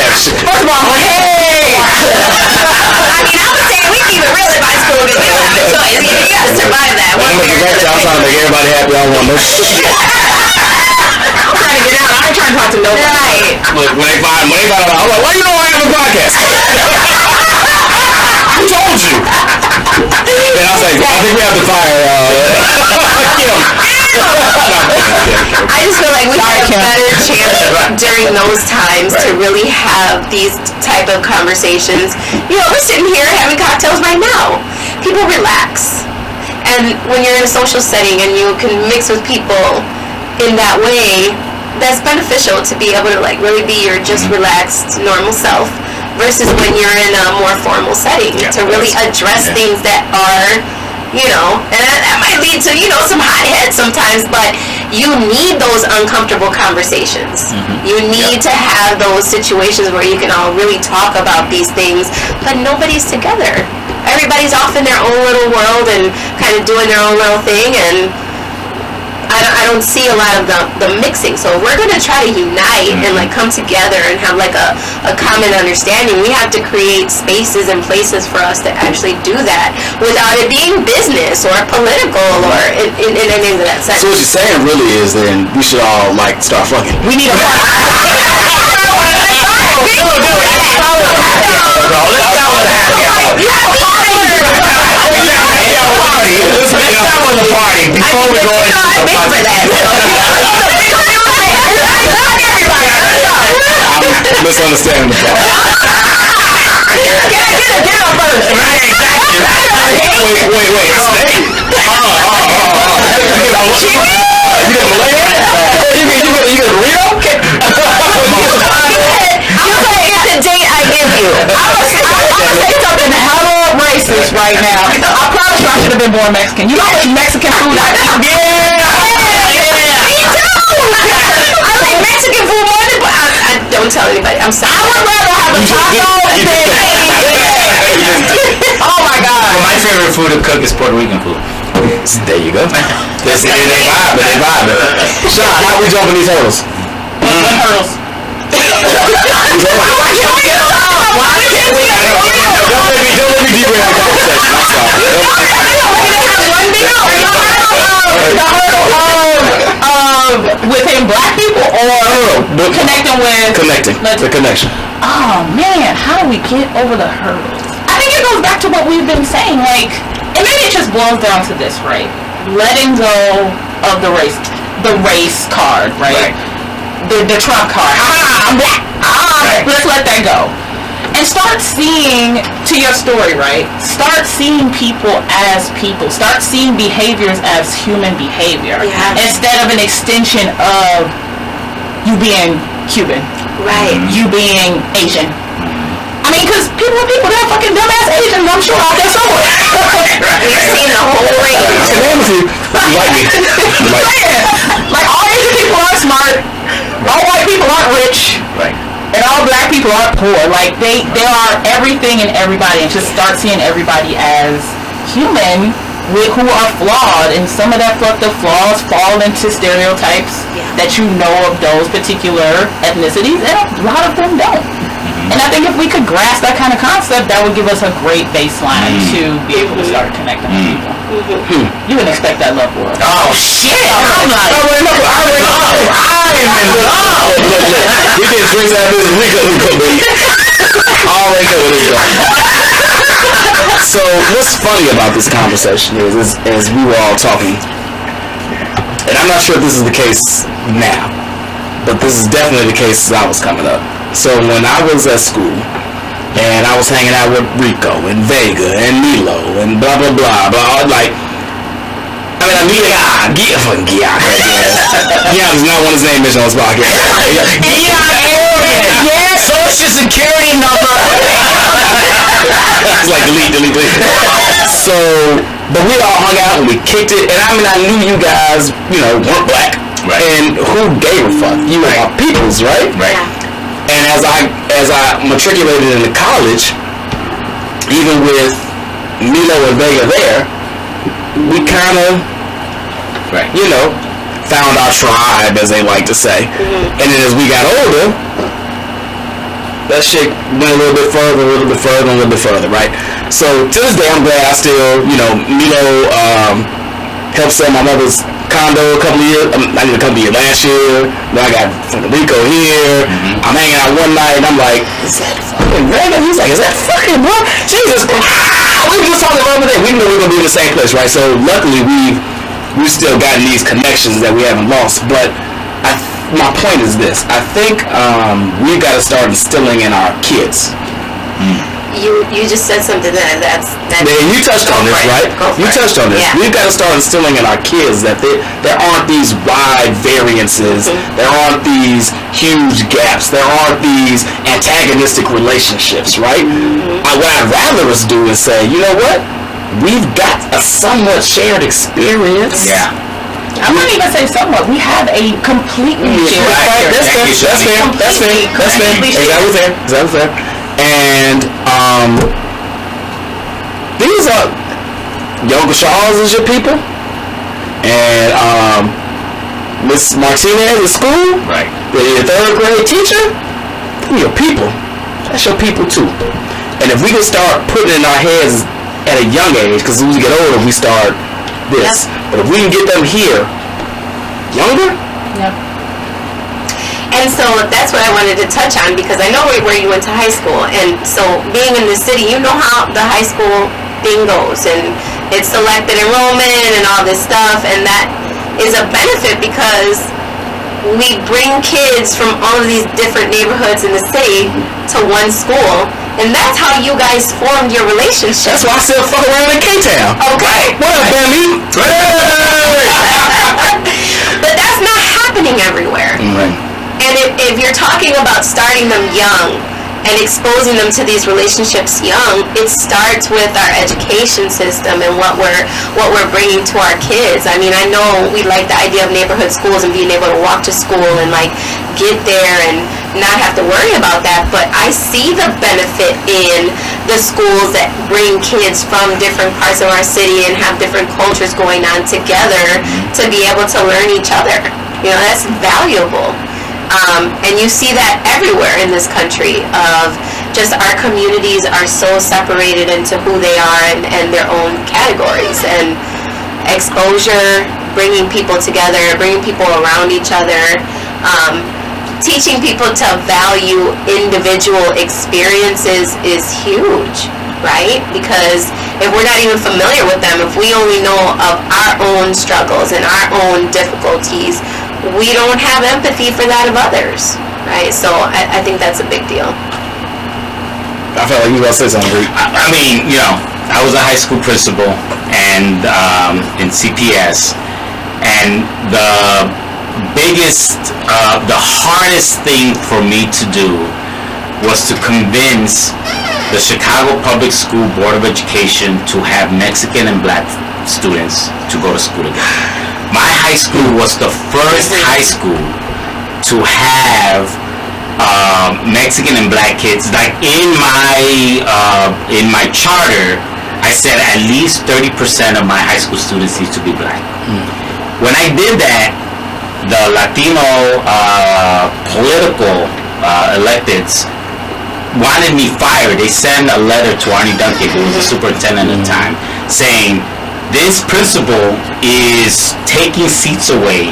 have shit. First of all, hey! I mean, I would say we keep it real in my school because we don't have a choice. You gotta survive that. I'm trying to make everybody happy. I want no shit. I'm trying to get out. I ain't trying to talk to nobody. Right. Look, when they find out, I'm like, why you don't have a podcast? I told you. And I was like, I think we have to fire Kim. I just feel like we have a better chance during those times to really have these type of conversations. You know, we're sitting here having cocktails right now. People relax. And when you're in a social setting and you can mix with people in that way, that's beneficial to be able to like really be your just relaxed, normal self versus when you're in a more formal setting to really address things that are, you know, and that might lead to, you know, some hot heads sometimes, but you need those uncomfortable conversations. You need to have those situations where you can all really talk about these things, but nobody's together. Everybody's off in their own little world and kind of doing their own little thing, and I don't see a lot of the mixing. So if we're going to try to unite and like come together and have like a common understanding, we have to create spaces and places for us to actually do that without it being business or political or in any of that sense. So what you're saying really is then we should all like start fucking. We need a party before we go into the I'm misunderstanding the part. Get up first. Right, exactly. Wait. Stay. You get Malaya? You get Reno? I'm saying it's a date I give you. I'm gonna say something hella racist right now. I promise you I should have been born Mexican. You know how much Mexican food I eat? Me too. I like Mexican food more than, but I don't tell anybody. I'm sorry. I would rather have a taco than oh my god. Well, my favorite food to cook is Puerto Rican food. There you go. They vibe it. Sean, how we jumping these hurdles? What hurdles? Don't let me derail the conversation. I'm sorry. Within black people or connecting with... The connection. Oh man, how do we get over the hurdles? I think it goes back to what we've been saying, like, and maybe it just boils down to this, right? Letting go of the race card, right? The Trump card. I'm black. Let's let that go. And start seeing, to your story, right? Start seeing people as people. Start seeing behaviors as human behavior. Yeah. Instead of an extension of you being Cuban. Right. You being Asian. I mean, because people that are fucking dumbass Asians, I'm sure, out there somewhere. We've seen the whole range. You like me. Like, all Asian people aren't smart. All white people aren't rich. Right. And all black people aren't poor. Like, they are everything and everybody. And just start seeing everybody as human who are flawed. And some of that fucked up flaws fall into stereotypes that you know of those particular ethnicities. And a lot of them don't. And I think if we could grasp that kind of concept, that would give us a great baseline to be able to start connecting with people. You wouldn't expect that love world. Oh shit! I'm like, We get drinks out of this. We go, baby. I already know what it's going. So what's funny about this conversation is as we were all talking, and I'm not sure if this is the case now, but this is definitely the case as I was coming up. So when I was at school, and I was hanging out with Rico and Vega and Milo and blah blah blah blah, like, I mean, Gian is not one of his name mentioned on this podcast. yeah, social security number. It's like delete. So, but we all hung out and we kicked it, and I mean, I knew you guys, you know, weren't black, right? And who gave a fuck? You are peoples, right? Right. And as I matriculated into college, even with Milo and Vega there, we kind of, Right. you know, found our tribe, as they like to say. And then as we got older, that shit went a little bit further, a little bit further, a little bit further, right? So to this day, I'm glad I still, you know, Milo helped sell my mother's condo a couple of years. I did a couple of years last year. Now I got fucking Rico here. I'm hanging out one night and I'm like, is that fucking Brandon? He's like, is that fucking bro? Jesus Christ! We were just talking the other day. We knew we were gonna be in the same place, right? So luckily we've still gotten these connections that we haven't lost. But my point is this: I think we've got to start instilling in our kids. You just said something that's Man, you touched on this, right? You touched on this. Yeah. We've got to start instilling in our kids that there aren't these wide variances. There aren't these huge gaps. There aren't these antagonistic relationships, right? What I'd rather us do is say, you know what? We've got a somewhat shared experience. Yeah. I'm not even saying somewhat. We have a completely shared Right. experience. That's fair. Exactly fair. And these are Yoga Shaw's is your people, and Miss Martinez at school, Right. the third grade teacher, your people. That's your people too. And if we can start putting in our heads at a young age, because as we get older, we start this. But if we can get them here younger. And so that's what I wanted to touch on, because I know where you went to high school, and so being in the city, you know how the high school thing goes, and it's selected enrollment and all this stuff, and that is a benefit because we bring kids from all of these different neighborhoods in the city to one school, and that's how you guys formed your relationship. That's why I still fuck around in K-Town. Okay. What up, Bambi? But that's not happening everywhere. Right. And if you're talking about starting them young and exposing them to these relationships young, it starts with our education system and what we're bringing to our kids. I mean, I know we like the idea of neighborhood schools and being able to walk to school and like get there and not have to worry about that, but I see the benefit in the schools that bring kids from different parts of our city and have different cultures going on together to be able to learn each other. You know, that's valuable. And you see that everywhere in this country of just our communities are so separated into who they are and their own categories. And exposure, bringing people together, bringing people around each other, teaching people to value individual experiences is huge, right? Because if we're not even familiar with them, if we only know of our own struggles and our own difficulties, we don't have empathy for that of others, right? So I think that's a big deal. I felt like you were going to say something, Reed. I mean, you know, I was a high school principal and in CPS, and the biggest, the hardest thing for me to do was to convince the Chicago Public School Board of Education to have Mexican and Black students to go to school together. My high school was the first high school to have Mexican and Black kids. Like in my charter, I said at least 30% of my high school students need to be Black. When I did that, the Latino political electeds wanted me fired. They sent a letter to Arnie Duncan, who was the superintendent at the time, saying, this principal is taking seats away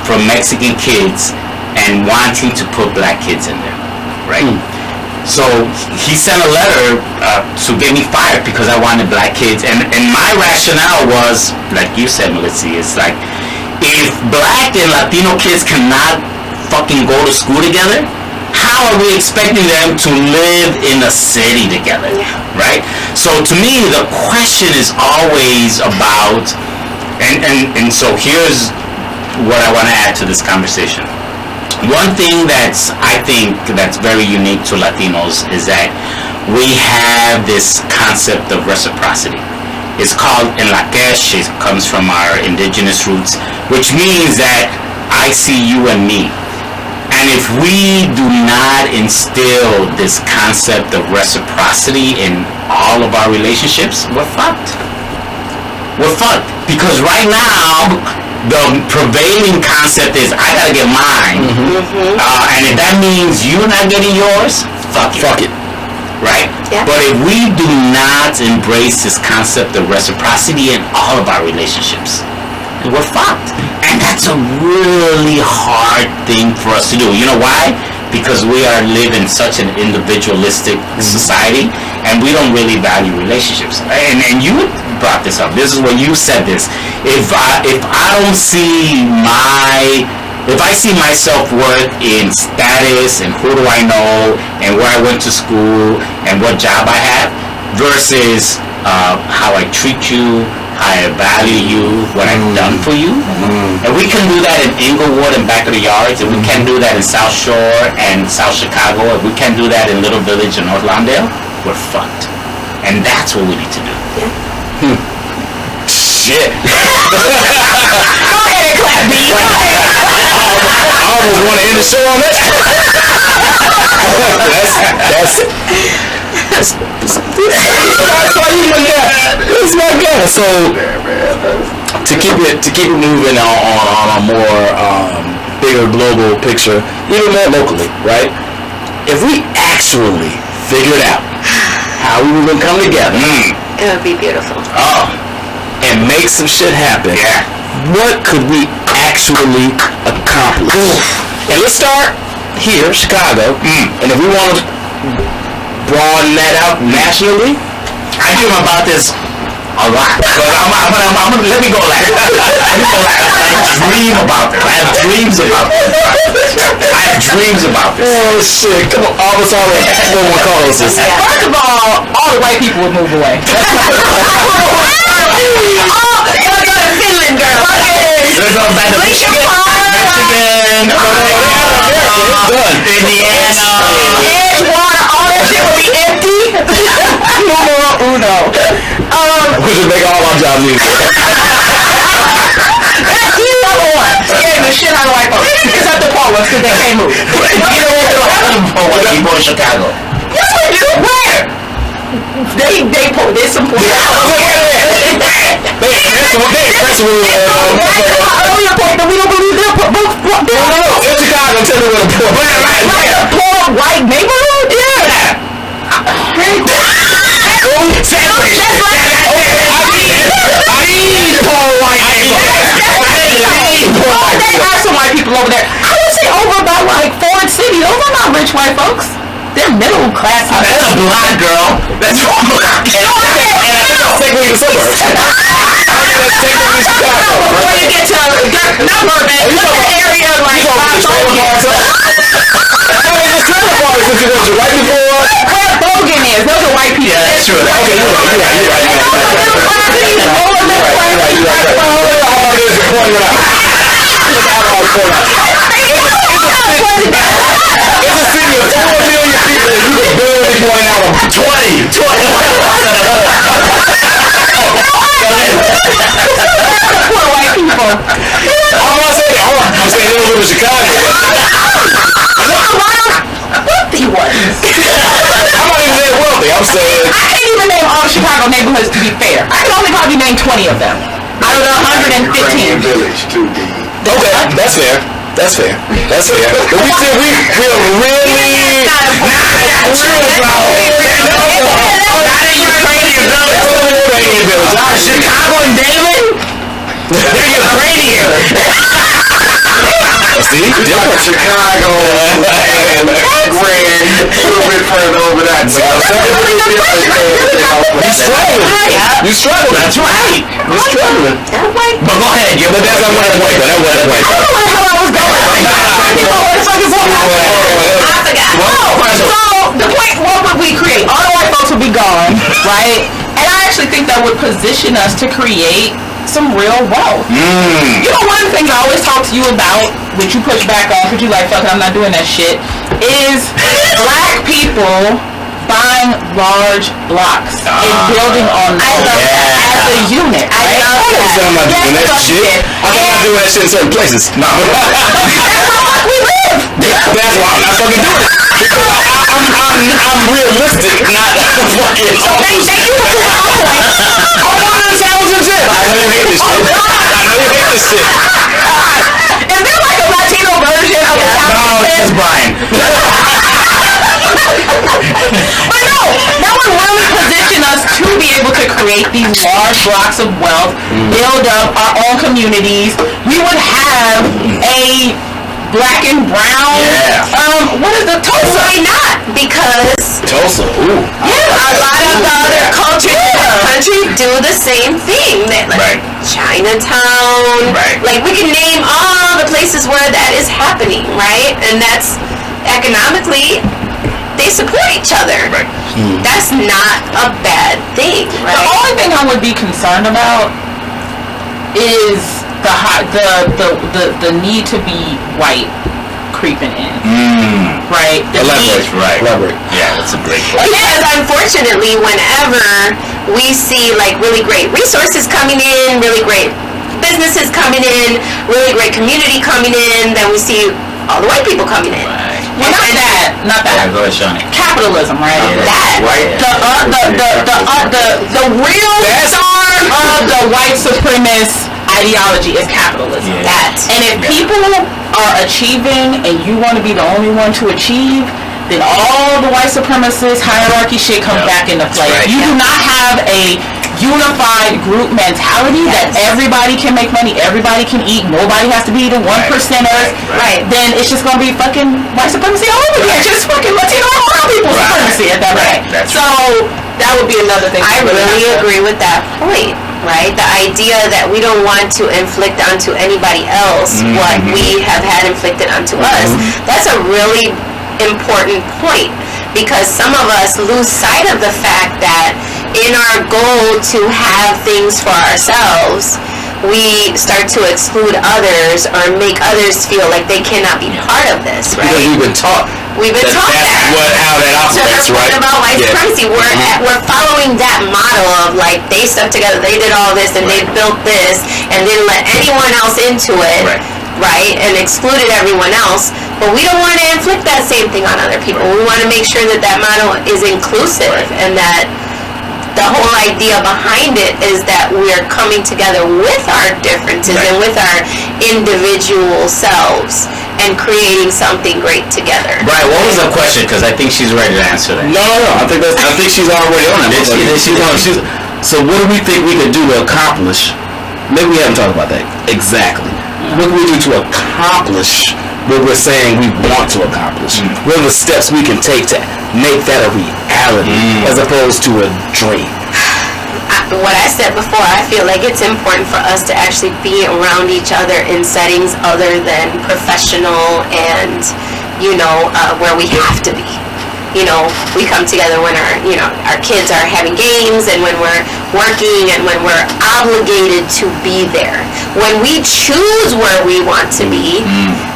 from Mexican kids and wanting to put Black kids in there, right? So he sent a letter to get me fired because I wanted Black kids. And my rationale was, like you said, Melissa, it's like, if Black and Latino kids cannot fucking go to school together, how are we expecting them to live in a city together, right? So to me, the question is always about, and so here's what I want to add to this conversation. One thing I think that's very unique to Latinos is that we have this concept of reciprocity. It's called enlaquesh. It comes from our indigenous roots, which means that I see you and me. And if we do not instill this concept of reciprocity in all of our relationships, we're fucked. we're fucked. Because right now, the prevailing concept is I gotta get mine, and if that means you're not getting yours, fuck it. Right? Yeah. But if we do not embrace this concept of reciprocity in all of our relationships, we're fucked. And that's a really hard thing for us to do. You know why? Because we are living such an individualistic society, and we don't really value relationships. And you brought this up. This is when you said this. If I see my self-worth in status and who do I know and where I went to school and what job I have versus how I treat you, how I value you, what I've done for you. And we can do that in Inglewood and back of the yards, and we can do that in South Shore and South Chicago, and we can do that in Little Village and North Lawndale, we're fucked. And that's what we need to do. Shit. Go ahead and clap, B. Go ahead. I almost want to end the show on that. That's my guy. So to keep it moving on a more bigger global picture, even more locally, right? If we actually figured out how we were gonna come together, It would be beautiful. and make some shit happen, what could we actually accomplish? And let's start here, Chicago, and if we want to broaden that out nationally, I dream about this a lot. But let me go last. I dream about this. I have dreams about this. oh shit, come on, almost all the one calls this. First of all the white people would move away. You're going to Finland, girl. Let's go back to Michigan, Indiana, Edgewater, all that shit will be empty. Numero uno. We should make all our jobs easier. That's number one. Scaring the shit out of white folks. Except the poor ones, because they can't move. You know what people in Chicago? Yes, we do. Where? They some poor. Earlier point that we don't believe they're poor. In Chicago, tell me what a poor. Like a poor white neighborhood? Yeah. There are some white people over there. I would say over by like Ford City. Those are not rich white folks. They're middle class. That's a blonde girl. That's wrong. Take me to the suburbs. Before you get to not Burbank, look at the area like Right before. where Bogan is. Those are white people. That's true. Okay, you're It's a city of 4 million people and you can barely point out 20. Poor white people. I'm not saying they don't live in Chicago. Wealthy ones. I'm not even saying wealthy. I'm saying I can't even name all the Chicago neighborhoods to be fair. I can only probably name 20 of them. Out of the 115. Village too, D. okay, that's fair. But we are really Chicago and David? They're Ukrainian. see different. Chicago and Grand, a little bit further over that. You struggling. That's right. You're struggling. But go ahead. But that's not what I'm waiting. I don't know how I was going. So the point, what would we create? All the white folks would be gone, right? And I actually think that would position us to create some real wealth. You know, one of the things I always talk to you about, which you push back on, because you like, fuck it, I'm not doing that shit, is black people buying large blocks and building on them as a unit. I understand I'm not doing that shit. I'm not doing that shit in certain places. No. That's where we live. That's why I'm not fucking doing it. I'm realistic, not fucking. They do it to my point. I'm 1,000 shit. I know you hate this shit. I know you hate this shit. Is there like a Latino version of the No, it's just Brian. But no, that would really position us to be able to create these large blocks of wealth, build up our own communities. We would have a black and brown. What is the Tulsa? Why not? Because Tulsa, ooh. a lot of the other cultures in the country do the same thing. Like Chinatown. Right. Like we can name all the places where that is happening, right? And that's economically, they support each other. Right. That's not a bad thing, right? The only thing I would be concerned about is the need to be white creeping in, right? Elaborate. Yeah, that's a great point. Because unfortunately, whenever we see like really great resources coming in, really great businesses coming in, really great community coming in, then we see all the white people coming in. Well, not that. Go ahead, Shawnee. Capitalism, right? That. The real star of the white supremacist ideology is capitalism. Yeah. That. And if people are achieving and you want to be the only one to achieve, then all the white supremacist hierarchy shit comes back into play. Right. You do not have a unified group mentality that everybody can make money, everybody can eat, nobody has to be the 1%ers, Right. then it's just gonna be fucking white supremacy all over again. Just fucking Latino and brown people supremacy at that rate. So that would be another thing. I really agree with that point, right? The idea that we don't want to inflict onto anybody else what we have had inflicted onto us, that's a really important point, because some of us lose sight of the fact that in our goal to have things for ourselves, we start to exclude others or make others feel like they cannot be part of this, right? Because we've been taught. We've been taught that's that. how that To her operates, point right? about white supremacy, we're following that model of like they stuck together, they did all this, and they built this, and didn't let anyone else into it, right? And excluded everyone else. But we don't want to inflict that same thing on other people. We want to make sure that that model is inclusive, and that the whole idea behind it is that we're coming together with our differences and with our individual selves and creating something great together. Right, what was the question? Because I think she's ready to answer that. No. I think she's already on it. So what do we think we could do to accomplish? Maybe we haven't talked about that exactly. What can we do to accomplish what we're saying we want to accomplish? What are the steps we can take to make that a reality as opposed to a dream? What I said before, I feel like it's important for us to actually be around each other in settings other than professional and, where we have to be. We come together when our kids are having games, and when we're working, and when we're obligated to be there. When we choose where we want to be,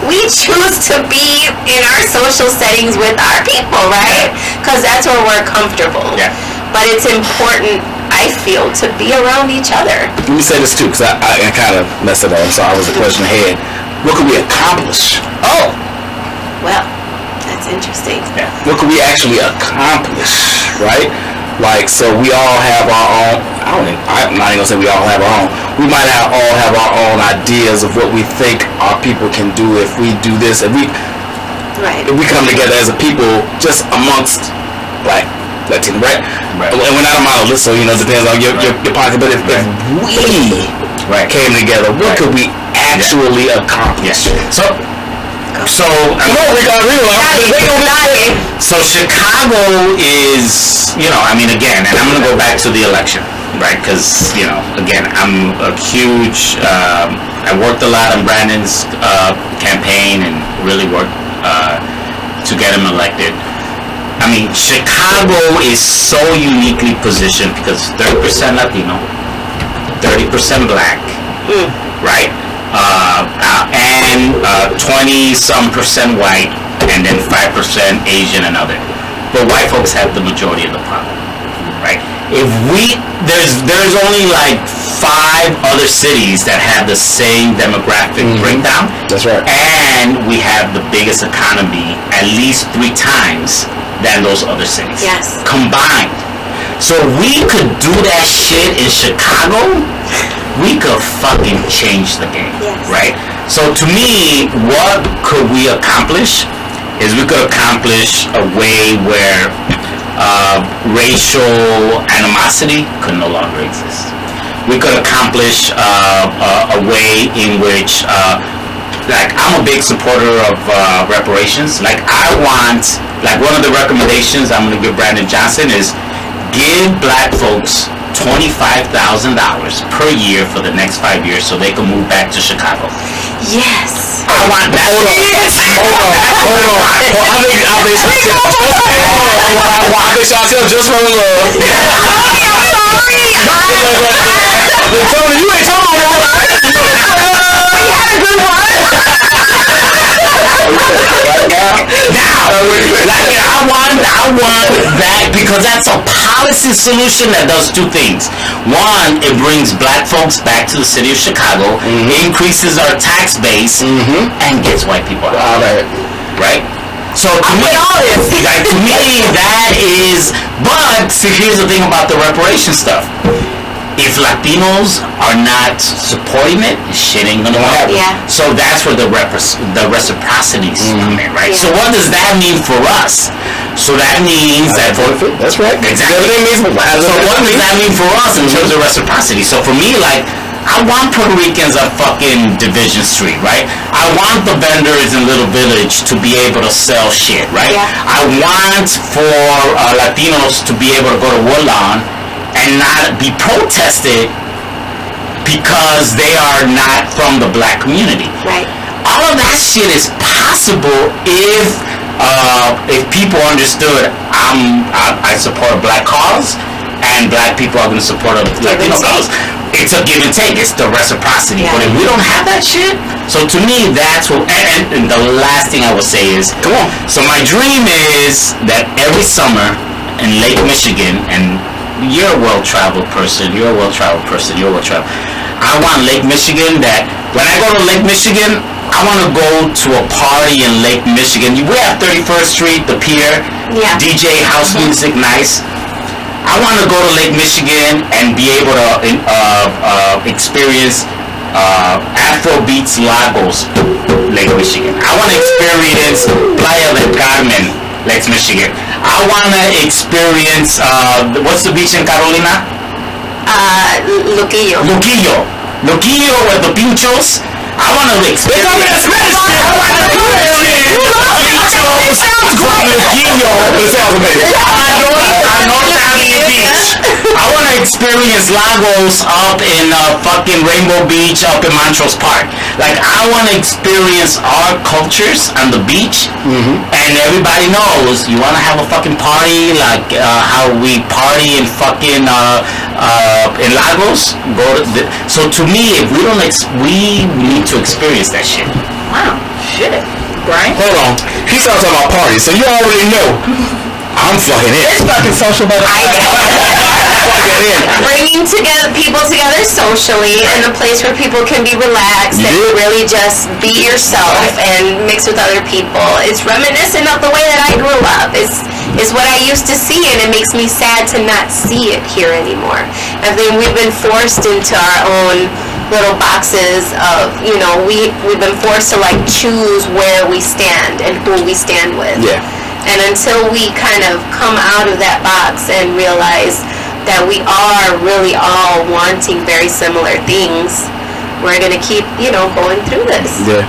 we choose to be in our social settings with our people, right? Because that's where we're comfortable. Yeah. But it's important, I feel, to be around each other. Let me say this too, because I kind of messed it up. I'm sorry, I was the question ahead. What can we accomplish? Well, that's interesting. What can we actually accomplish, right? Like, so we all have our own, I'm not even going to say we all have our own. We might all have our own ideas of what we think our people can do if we do this. If we come together as a people just amongst black, Latino, right? And we're not a monolith, so, it depends on your pocket. But if we came together, what could we actually accomplish? So Chicago is, again, and I'm going to go back to the election, right? Because, again, I'm a huge, I worked a lot on Brandon's campaign and really worked to get him elected. Chicago is so uniquely positioned because 30% Latino, 30% black, right? And 20-some% white, and then 5% Asian and other. But white folks have the majority of the problem, right? There's only like 5 other cities that have the same demographic breakdown. That's right. And we have the biggest economy, at least 3 times than those other cities. Yes. Combined. So if we could do that shit in Chicago, we could fucking change the game, right? So to me, what could we accomplish is we could accomplish a way where racial animosity could no longer exist. We could accomplish a way in which, like, I'm a big supporter of reparations. Like, I want, like, one of the recommendations I'm going to give Brandon Johnson is give black folks $25,000 per year for the next 5 years so they can move back to Chicago. Yes. I want that. Hold on. I think Chantel just from love. Tony, you ain't talking about that. We had a good one. I want that because that's a policy solution that does two things. One, it brings black folks back to the city of Chicago, increases our tax base, and gets white people out. Right? So to me, like, to me, that is. But see, here's the thing about the reparation stuff. If Latinos are not supporting it, shit ain't gonna happen. Yeah. So that's where the reciprocities come in, right? Yeah. So what does that mean for us? So that means that That's right. exactly. So what does that mean for us in terms of reciprocity? So for me, like, I want Puerto Ricans at fucking Division Street, right? I want the vendors in Little Village to be able to sell shit, right? Yeah. I want for Latinos to be able to go to Woodlawn and not be protested because they are not from the black community. Right. All of that shit is possible if people understood I support a black cause and black people are going to support a Latino cause. It's a give and take. It's the reciprocity. Yeah. But if we don't have that shit, so to me, that's what. And the last thing I would say is, come on. So my dream is that every summer in Lake Michigan, and you're a well-traveled person. I want Lake Michigan that when I go to Lake Michigan, I want to go to a party in Lake Michigan. We have 31st Street, the pier, DJ, house music, nice. I want to go to Lake Michigan and be able to experience Afrobeats Lagos, Lake Michigan. I want to experience Playa del Carmen, Lake Michigan. I want to experience, what's the beach in Carolina? Luquillo. Luquillo with the pinchos. I want to experience I want to experience Lagos up in fucking Rainbow Beach up in Montrose Park. Like, I want to experience our cultures on the beach, and everybody knows you want to have a fucking party like how we party in fucking in Lagos. So to me, if we don't, we need to experience that shit. Wow, shit. Brian? Hold on. He started talking about parties, so you already know I'm fucking in. It's fucking social butterfly. Bringing people together socially in a place where people can be relaxed and really just be yourself and mix with other people. It's reminiscent of the way that I grew up. It's what I used to see, and it makes me sad to not see it here anymore. I think we've been forced into our own little boxes of, we've been forced to like choose where we stand and who we stand with. Yeah. And until we kind of come out of that box and realize that we are really all wanting very similar things, we're going to keep, going through this. Yeah.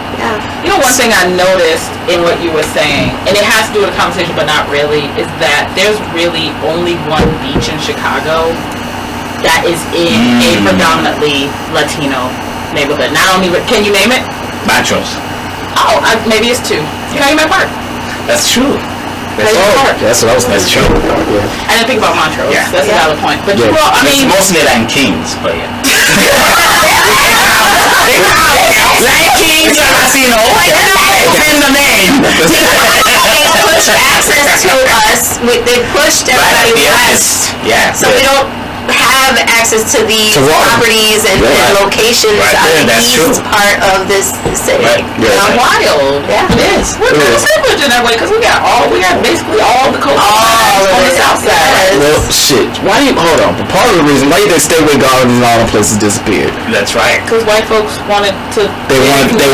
One thing I noticed in what you were saying, and it has to do with the conversation, but not really, is that there's really only one beach in Chicago that is in a predominantly Latino neighborhood. Not only, can you name it? Montrose. Oh, maybe it's two. Calumet Park. That's true. That's what I was That's true. I didn't think about Montrose. Yeah. That's a valid point. But Yeah. It's mostly Latin Kings, but yeah. Latin Kings are Latino. In the name. They pushed access to us. They pushed everybody west. Yeah. So we don't have access to these properties and locations Right on there, the that's east true. part of this city. Right. Wild. Yeah. It is. What kind of privilege in that way because we got basically all the culture on the south side. Well, shit. Why do you hold on? But part of the reason why you think Stateway Gardens and all the places disappeared. That's right. Because white folks wanted to. They wanted near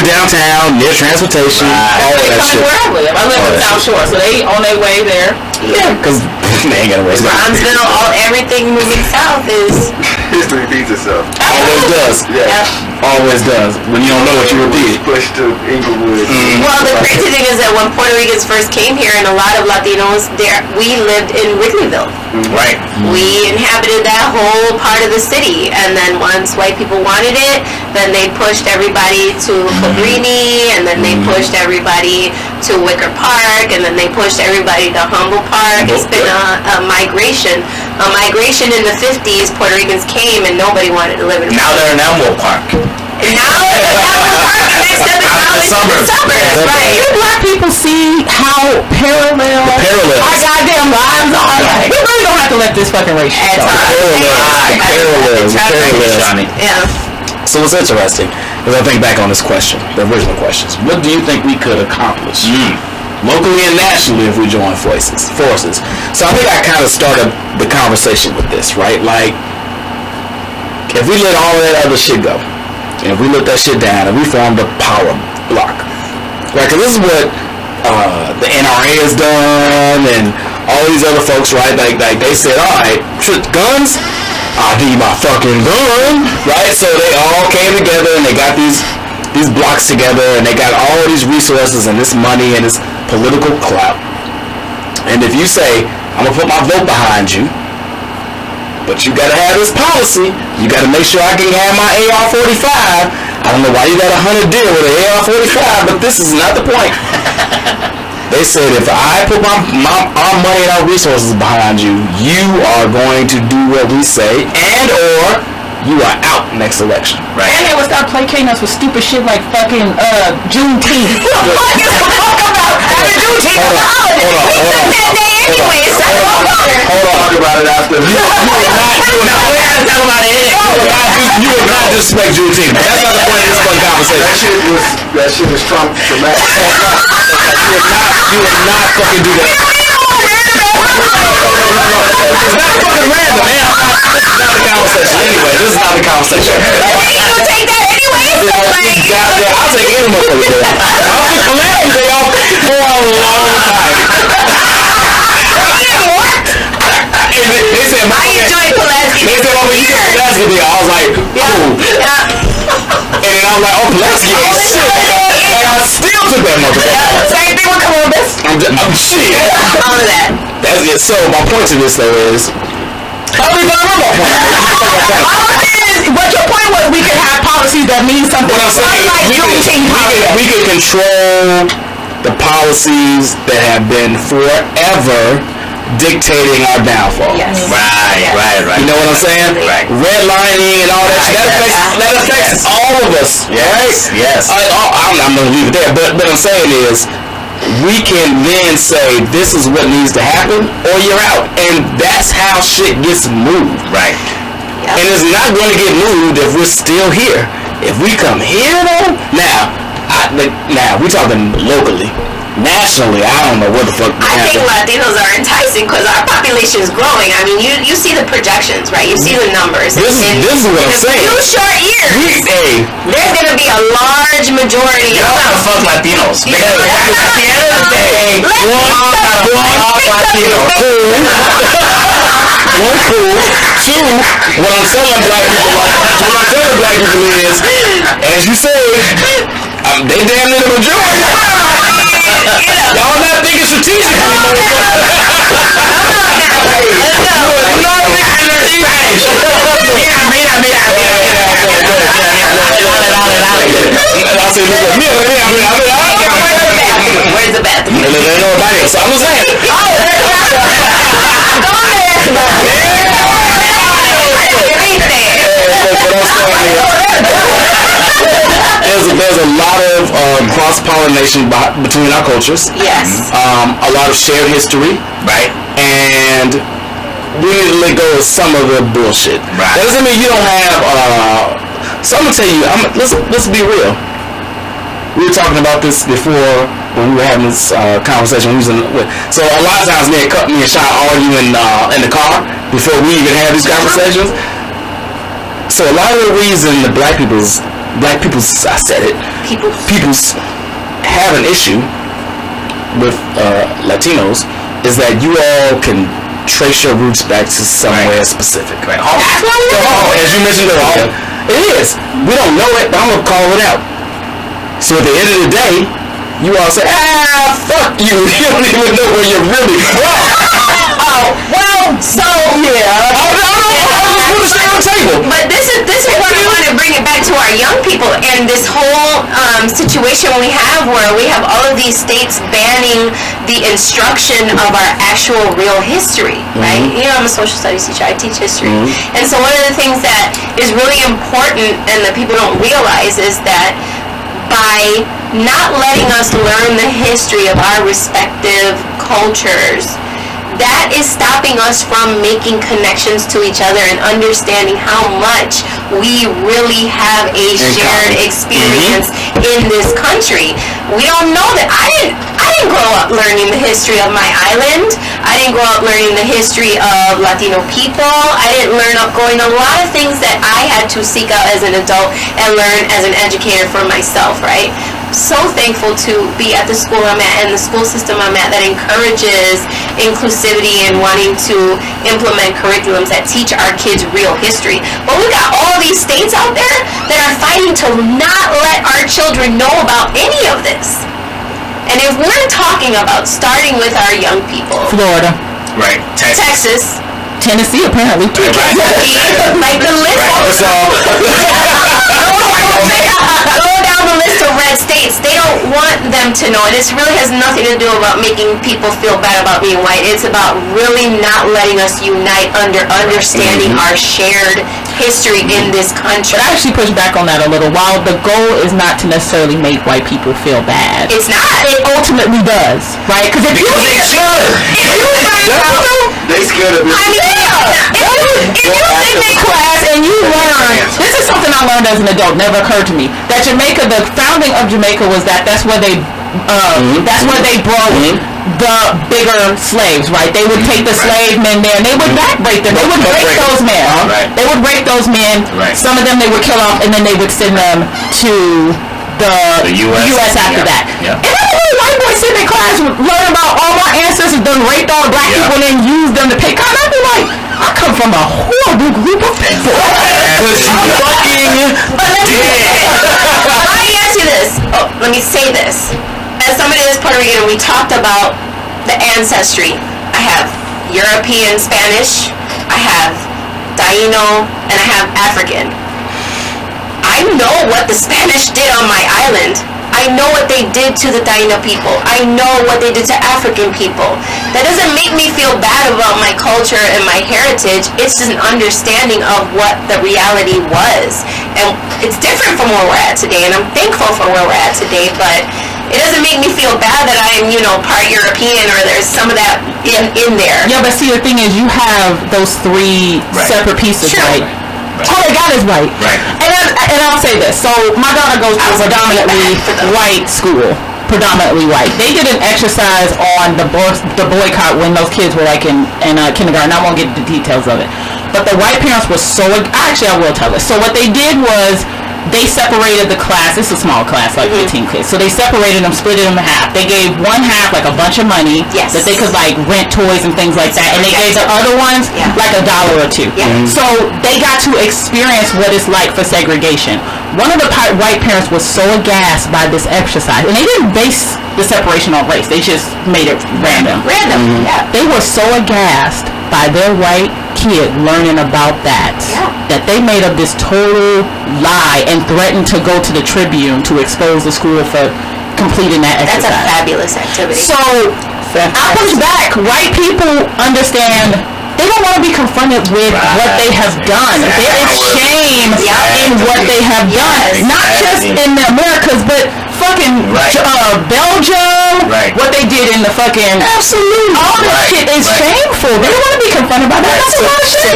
downtown, near transportation, all of that shit. Where I live. I live on the South Shore, so they on their way there. Yeah, because they ain't gonna waste it. Bronzeville, everything moving south is. History repeats itself. Always does. Yeah. Always does. When you don't know what you repeat. Pushed to Inglewood. Well, the crazy thing is that when Puerto Ricans first came here, and a lot of Latinos there, we lived in Wrigleyville. Right. We inhabited that whole part of the city, and then once white people wanted it, then they pushed everybody to Cabrini, and then they pushed everybody to Wicker Park, and then they pushed everybody to Humboldt Park. It's been a migration. A migration in the 50s, Puerto Ricans came and nobody wanted to live in Now they're in Elmwood Park. And now next up is suburbs. Right. You black people see how parallel our goddamn lives are. Like, we really don't have to let this fucking race shit go. Parallels. Yeah. So what's interesting is I think back on this question, the original questions. What do you think we could accomplish locally and nationally if we join forces? So I think I kind of started the conversation with this, right? Like, if we let all of that other shit go, and if we let that shit down, and we formed a power block, right? Because this is what the NRA has done, and all these other folks, right? Like they said, all right, guns. I'll give you my fucking gun, right? So they all came together and they got these blocks together and they got all these resources and this money and this political clout. And if you say, I'm gonna put my vote behind you, but you gotta have this policy, you gotta make sure I can have my AR-45. I don't know why you got a $100 deal with an AR-45, but this is not the point. They said if I put our money and our resources behind you, you are going to do what we say, and or you are out next election. Right. And they would start placating us with stupid shit like fucking Juneteenth. What the fuck is the fuck about having Juneteenth as a holiday? We took that day anyway, so Hold on, talk about it after. You would not disrespect Juneteenth. That's not the point of this fucking conversation. That shit was Trump dramatic. You would not fucking do that. It's not fucking random, man. This is not the conversation. Anyway, this is not the conversation. You take that anyway? I'll take any motherfucker day off. I'll take Calamity Day off for a long time. They said, I enjoy Pulaski. They said, oh, you get Pulaski Day. I was like, cool. And then I was like, oh, Pulaski Day, shit. And I still took that motherfucker. Same thing with Columbus. I'm shit. All of that. That's it. So my point to this though is, I don't even remember that point. But your point was we could have policies that mean something. What I'm saying like we can control the policies that have been forever dictating our downfall. Yes. Right. You know what I'm saying? Right. Redlining and all that shit. That affects all of us. Yes. Right? Yes. I'm gonna leave it there. But what I'm saying is, we can then say this is what needs to happen or you're out, and that's how shit gets moved. Right. Yep. And it's not going to get moved if we're still here. If we come here though, now we're talking locally. Nationally, I don't know what the fuck. I think Latinos are enticing because our population is growing. I mean, you see the projections, right? You see the numbers. This is what I'm saying. In a few short years, there's going to be a large majority Y'all gotta fuck Latinos. Because at the end of the day, one Latino. One, cool. Two, what I'm telling black people is, as you say, they damn near the majority. Y'all not thinking strategic anymore. Where's the bathroom? There's nobody else. I'm saying. There's a lot of cross-pollination between our cultures. Yes. A lot of shared history. Right. And we need to let go of some of the bullshit. Right. That doesn't mean you don't have. So I'm gonna tell you. Let's be real. we were talking about this before when we were having this conversation. So a lot of times me and Sean argue in the car before we even have these conversations. So a lot of the reason the black people's I said it, people's have an issue with Latinos is that you all can trace your roots back to somewhere specific. Right. As you mentioned earlier, it is. We don't know it, but I'm gonna call it out. So at the end of the day, you all say, fuck you. You don't even know where you're really from. But this is where I want to bring it back to our young people and this whole situation we have where we have all of these states banning the instruction of our actual real history, right? You know, I'm a social studies teacher. I teach history. And so one of the things that is really important and that people don't realize is that by not letting us learn the history of our respective cultures, that is stopping us from making connections to each other and understanding how much we really have a shared experience in this country. We don't know that. I didn't grow up learning the history of my island. I didn't grow up learning the history of Latino people. I didn't learn up growing a lot of things that I had to seek out as an adult and learn as an educator for myself, right? So thankful to be at the school I'm at and the school system I'm at that encourages inclusivity and wanting to implement curriculums that teach our kids real history. But we got all these states out there that are fighting to not let our children know about any of this. And if we're talking about starting with our young people, Florida, right? Texas, Tennessee, apparently, Kentucky, like the list. Go down the list of red states. They don't want them to know. And this really has nothing to do about making people feel bad about being white. It's about really not letting us unite under understanding our shared history in this country. But I actually push back on that a little. While the goal is not to necessarily make white people feel bad, it's not. It ultimately does, right? Because if you they scared of me. if you sit in class and you learn, this is something I learned as an adult, never occurred to me, that Jamaica, the founding of Jamaica was that's where they brought the bigger slaves, right? They would take the slave men there and they would backbreak them. They would break those men. They would break those men. Some of them they would kill off and then they would send them to the U.S. after that. And I was a white boy sitting in class learning about all my ancestors done raped all the black people and then used them to pay. God, I'd be like, I come from a horrible group of people. Let me ask you this. Let me say this. As somebody that's Puerto Rican, we talked about the ancestry. I have European Spanish, I have Taino, and I have African. I know what the Spanish did on my island. I know what they did to the Taino people. I know what they did to African people. That doesn't make me feel bad about my culture and my heritage. It's just an understanding of what the reality was. And it's different from where we're at today, and I'm thankful for where we're at today, but it doesn't make me feel bad that I'm, part European or there's some of that in there. Yeah, but see, the thing is, you have those three separate pieces, right? All they got is white. Right. And I'll say this. So my daughter goes to a predominantly white school. Predominantly white. They did an exercise on the boycott when those kids were like in kindergarten. I won't get the details of it. But the white parents were I will tell it. So what they did was they separated the class. It's a small class, like 15 kids. So they separated them, split them in half. They gave one half like a bunch of money that they could like rent toys and things like that. And they gave the other ones like $1 or $2. So they got to experience what it's like for segregation. One of the white parents was so aghast by this exercise. And they didn't base the separation on race. They just made it random. They were so aghast by their white kid learning about that they made up this total lie and threatened to go to the Tribune to expose the school for completing that exercise. That's a fabulous activity. So I push back. White people understand they don't want to be confronted with what they have done. There is shame in what they have done. Not just in the Americas, but fucking Belgium, what they did in the fucking all this shit is shameful. They don't want to be confronted by that. That's a lot of shit.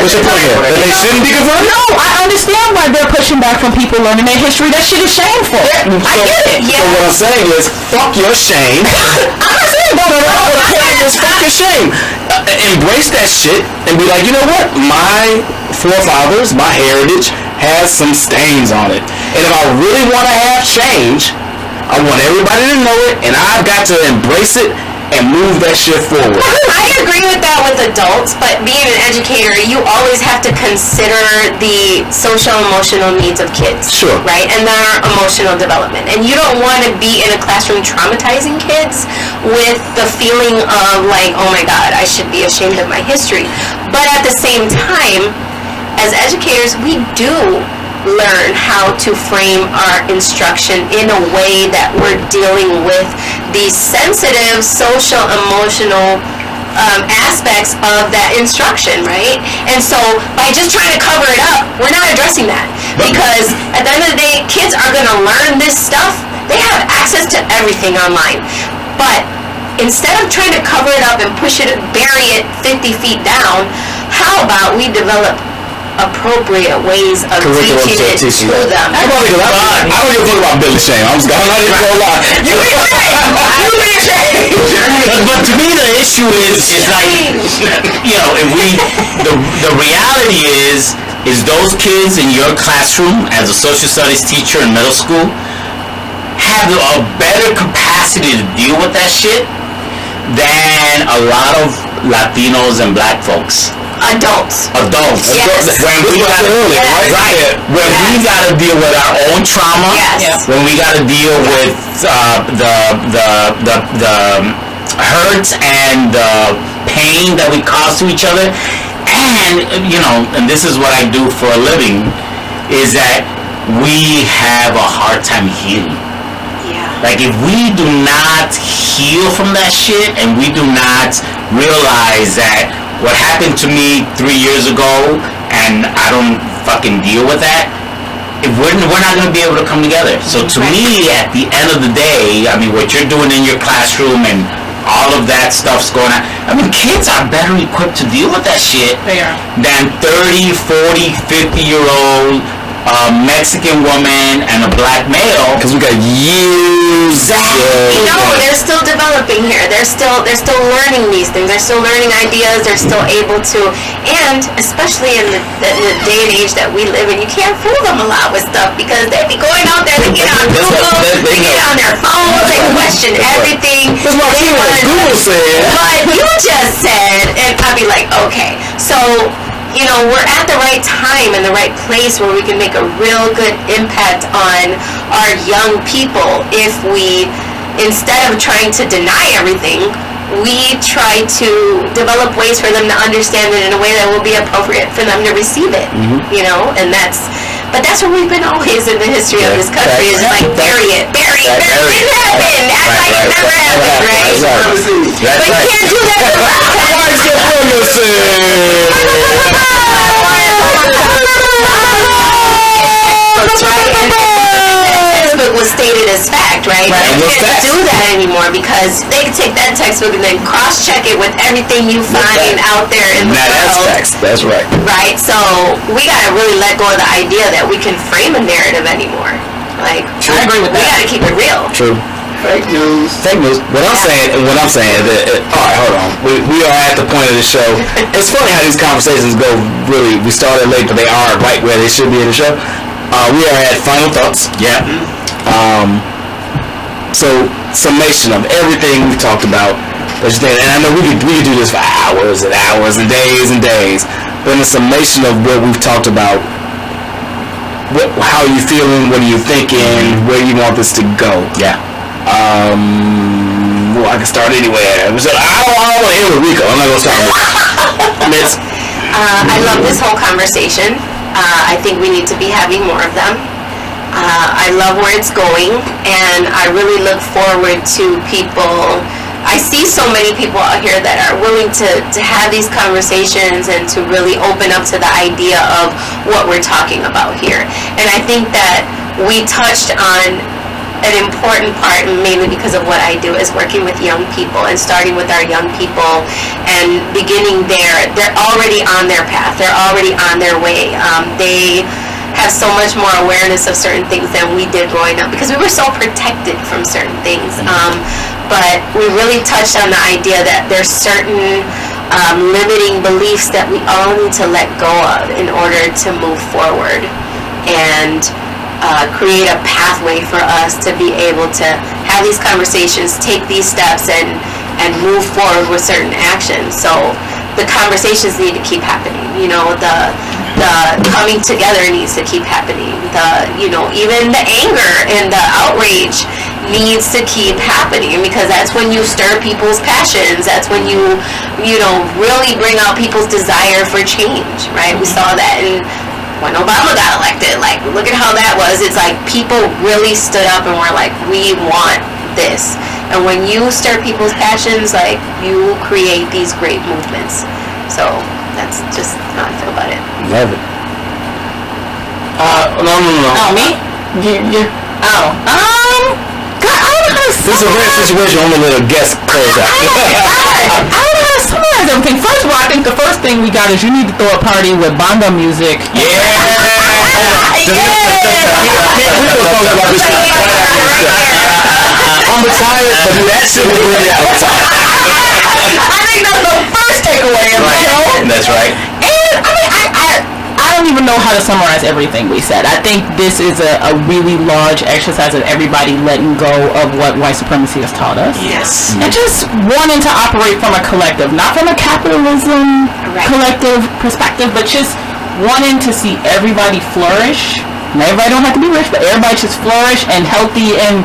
What's your point here? That they shouldn't be confronted? No, I understand why they're pushing back from people learning their history. That shit is shameful. I get it. So what I'm saying is, fuck your shame. I'm not saying Fuck your shame. Embrace that shit and be like, you know what? My forefathers, my heritage has some stains on it. And if I really want to have change, I want everybody to know it, and I've got to embrace it and move that shit forward. I agree with that with adults, but being an educator, you always have to consider the social emotional needs of kids. Sure. Right? And their emotional development. And you don't want to be in a classroom traumatizing kids with the feeling of like, oh my God, I should be ashamed of my history. But at the same time, as educators, we do learn how to frame our instruction in a way that we're dealing with these sensitive social emotional aspects of that instruction, right? And so by just trying to cover it up, we're not addressing that, because at the end of the day, kids are going to learn this stuff. They have access to everything online, but instead of trying to cover it up and push it, bury it 50 feet down, how about we develop appropriate ways of teaching it to them? I don't give a fuck about Billy Shane. I'm not even gonna lie. You be ashamed. But to me, the issue is like, you know, if the reality is those kids in your classroom as a social studies teacher in middle school have a better capacity to deal with that shit than a lot of Latinos and black folks. Adults. Yes. When we gotta when we gotta deal with our own trauma. Yes. When we gotta deal with the hurts and the pain that we cause to each other, and you know, and this is what I do for a living, is that we have a hard time healing. Like, if we do not heal from that shit, and we do not realize that what happened to me 3 years ago, and I don't fucking deal with that, we're not going to be able to come together. So to me, at the end of the day, I mean, what you're doing in your classroom and all of that stuff's going on, I mean, kids are better equipped to deal with that shit than 30, 40, 50-year-old Mexican woman and a black male, because we got years. No, they're still developing here. They're still learning these things. They're still learning ideas. They're still able to, and especially in the day and age that we live in, you can't fool them a lot with stuff, because they be going out there, they get on Google, they get on their phones, they question everything. That's what Google said. But you just said, and I'd be like, okay, so, you know, we're at the right time and the right place where we can make a real good impact on our young people if we, instead of trying to deny everything, we try to develop ways for them to understand it in a way that will be appropriate for them to receive it, you know, and that's where we've been always in the history of this country, is like bury it. It didn't happen, act like it never happened, right? But you can't do that to textbook was stated as fact, right? You can't do that anymore, because they can take that textbook and then cross-check it with everything you find out there in the world. That's right. Right? So we gotta really let go of the idea that we can frame a narrative anymore. Like, I agree with that. We gotta keep it real. True. Fake news. What I'm saying is that, all right, hold on. We are at the point of the show. It's funny how these conversations go. Really, we started late, but they are right where they should be in the show. We are at final thoughts. Yeah. So summation of everything we've talked about. And I know we could do this for hours and hours and days. But in the summation of what we've talked about, how are you feeling? What are you thinking? Where do you want this to go? Yeah. Well, I can start anywhere. I don't want to end with Rico. I'm not going to start with Miss. I love this whole conversation. I think we need to be having more of them. I love where it's going, and I really look forward to people. I see so many people out here that are willing to have these conversations and to really open up to the idea of what we're talking about here. And I think that we touched on an important part, mainly because of what I do, is working with young people and starting with our young people and beginning there. They're already on their path. They're already on their way. They have so much more awareness of certain things than we did growing up because we were so protected from certain things. But we really touched on the idea that there's certain limiting beliefs that we all need to let go of in order to move forward and create a pathway for us to be able to have these conversations, take these steps, and move forward with certain actions. So the conversations need to keep happening. The coming together needs to keep happening. Even the anger and the outrage needs to keep happening, because that's when you stir people's passions. That's when you really bring out people's desire for change, right? We saw that when Obama got elected. Like, look at how that was. It's like people really stood up and were like, we want this. And when you stir people's passions, like, you create these great movements. So that's just how I feel about it. Love it. No. Oh, me? Oh. God, I don't know how to This is a rare situation. I'm gonna let a guest close out. I don't know how to summarize everything. First of all, I think the first thing we got is you need to throw a party with bongo music. Yeah. I'm retired, but that shit was really outside. I think that's the first takeaway of the show. That's right. And I don't even know how to summarize everything we said. I think this is a really large exercise of everybody letting go of what white supremacy has taught us. Yes. And just wanting to operate from a collective, not from a capitalism collective perspective, but just wanting to see everybody flourish. And everybody don't have to be rich, but everybody just flourish and healthy and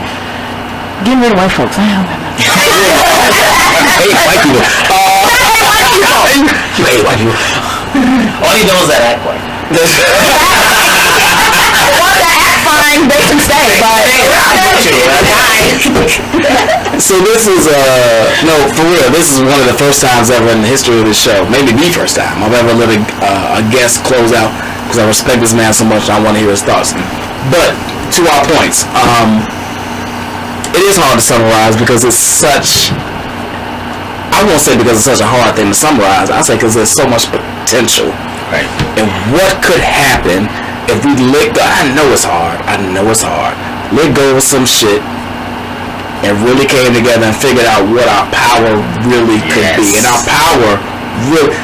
get rid of white folks. I don't know. Hey, white people. You hate white people. Only those that act white. The ones that act fine, they can stay. So this is no, for real. This is one of the first times ever in the history of this show, maybe the first time I've ever let a guest close out, because I respect this man so much. I want to hear his thoughts. But to our points, it is hard to summarize because it's such. I won't say because it's such a hard thing to summarize. I say because there's so much potential. Right. And what could happen if we let go? I know it's hard. Let go of some shit and really came together and figured out what our power really could be. And our power, really,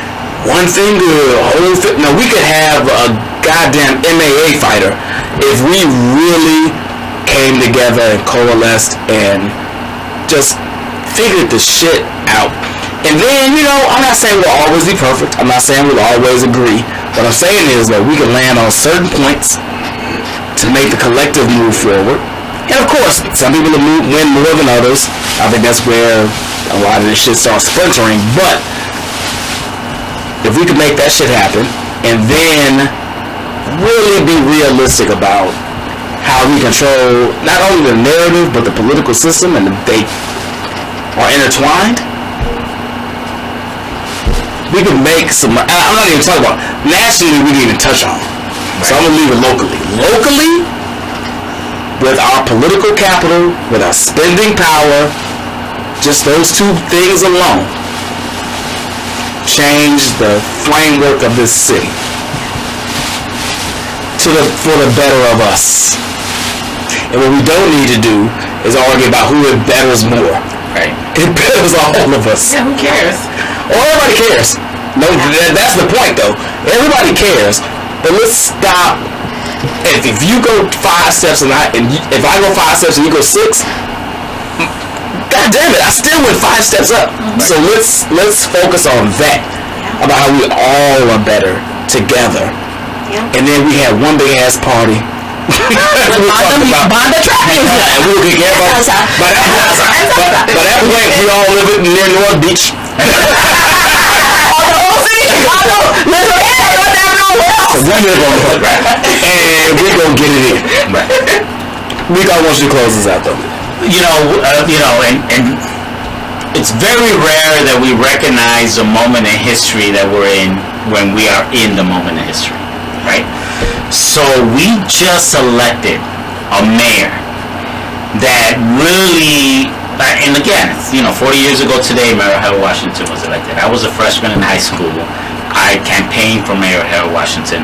one finger, whole no, we could have a goddamn MMA fighter if we really came together and coalesced and just figured the shit out. And then, I'm not saying we'll always be perfect. I'm not saying we'll always agree. What I'm saying is that we can land on certain points to make the collective move forward. And of course, some people will win more than others. I think that's where a lot of this shit starts splintering. But if we can make that shit happen and then really be realistic about how we control not only the narrative but the political system, and they are intertwined, we can make some. I'm not even talking about nationally. We didn't even touch on. So I'm gonna leave it locally. Locally, with our political capital, with our spending power, just those two things alone change the framework of this city for the better of us. And what we don't need to do is argue about who it betters more. Right. It betters all of us. Yeah, who cares? Oh, everybody cares. No, that's the point, though. Everybody cares. But let's stop. If you go 5 steps and if I go 5 steps and you go 6, God damn it, I still went 5 steps up. So let's focus on that, about how we all are better together. Yeah. And then we have one big ass party. Bond the trap music. And we'll get everybody. By that point, we all live near North Beach. And we're gonna get it in. Rico, I want you to close this out, though. And it's very rare that we recognize the moment in history that we're in when we are in the moment in history, right? So we just elected a mayor that really, and again, 40 years ago today, Mayor Harold Washington was elected. I was a freshman in high school. I campaigned for Mayor Harold Washington.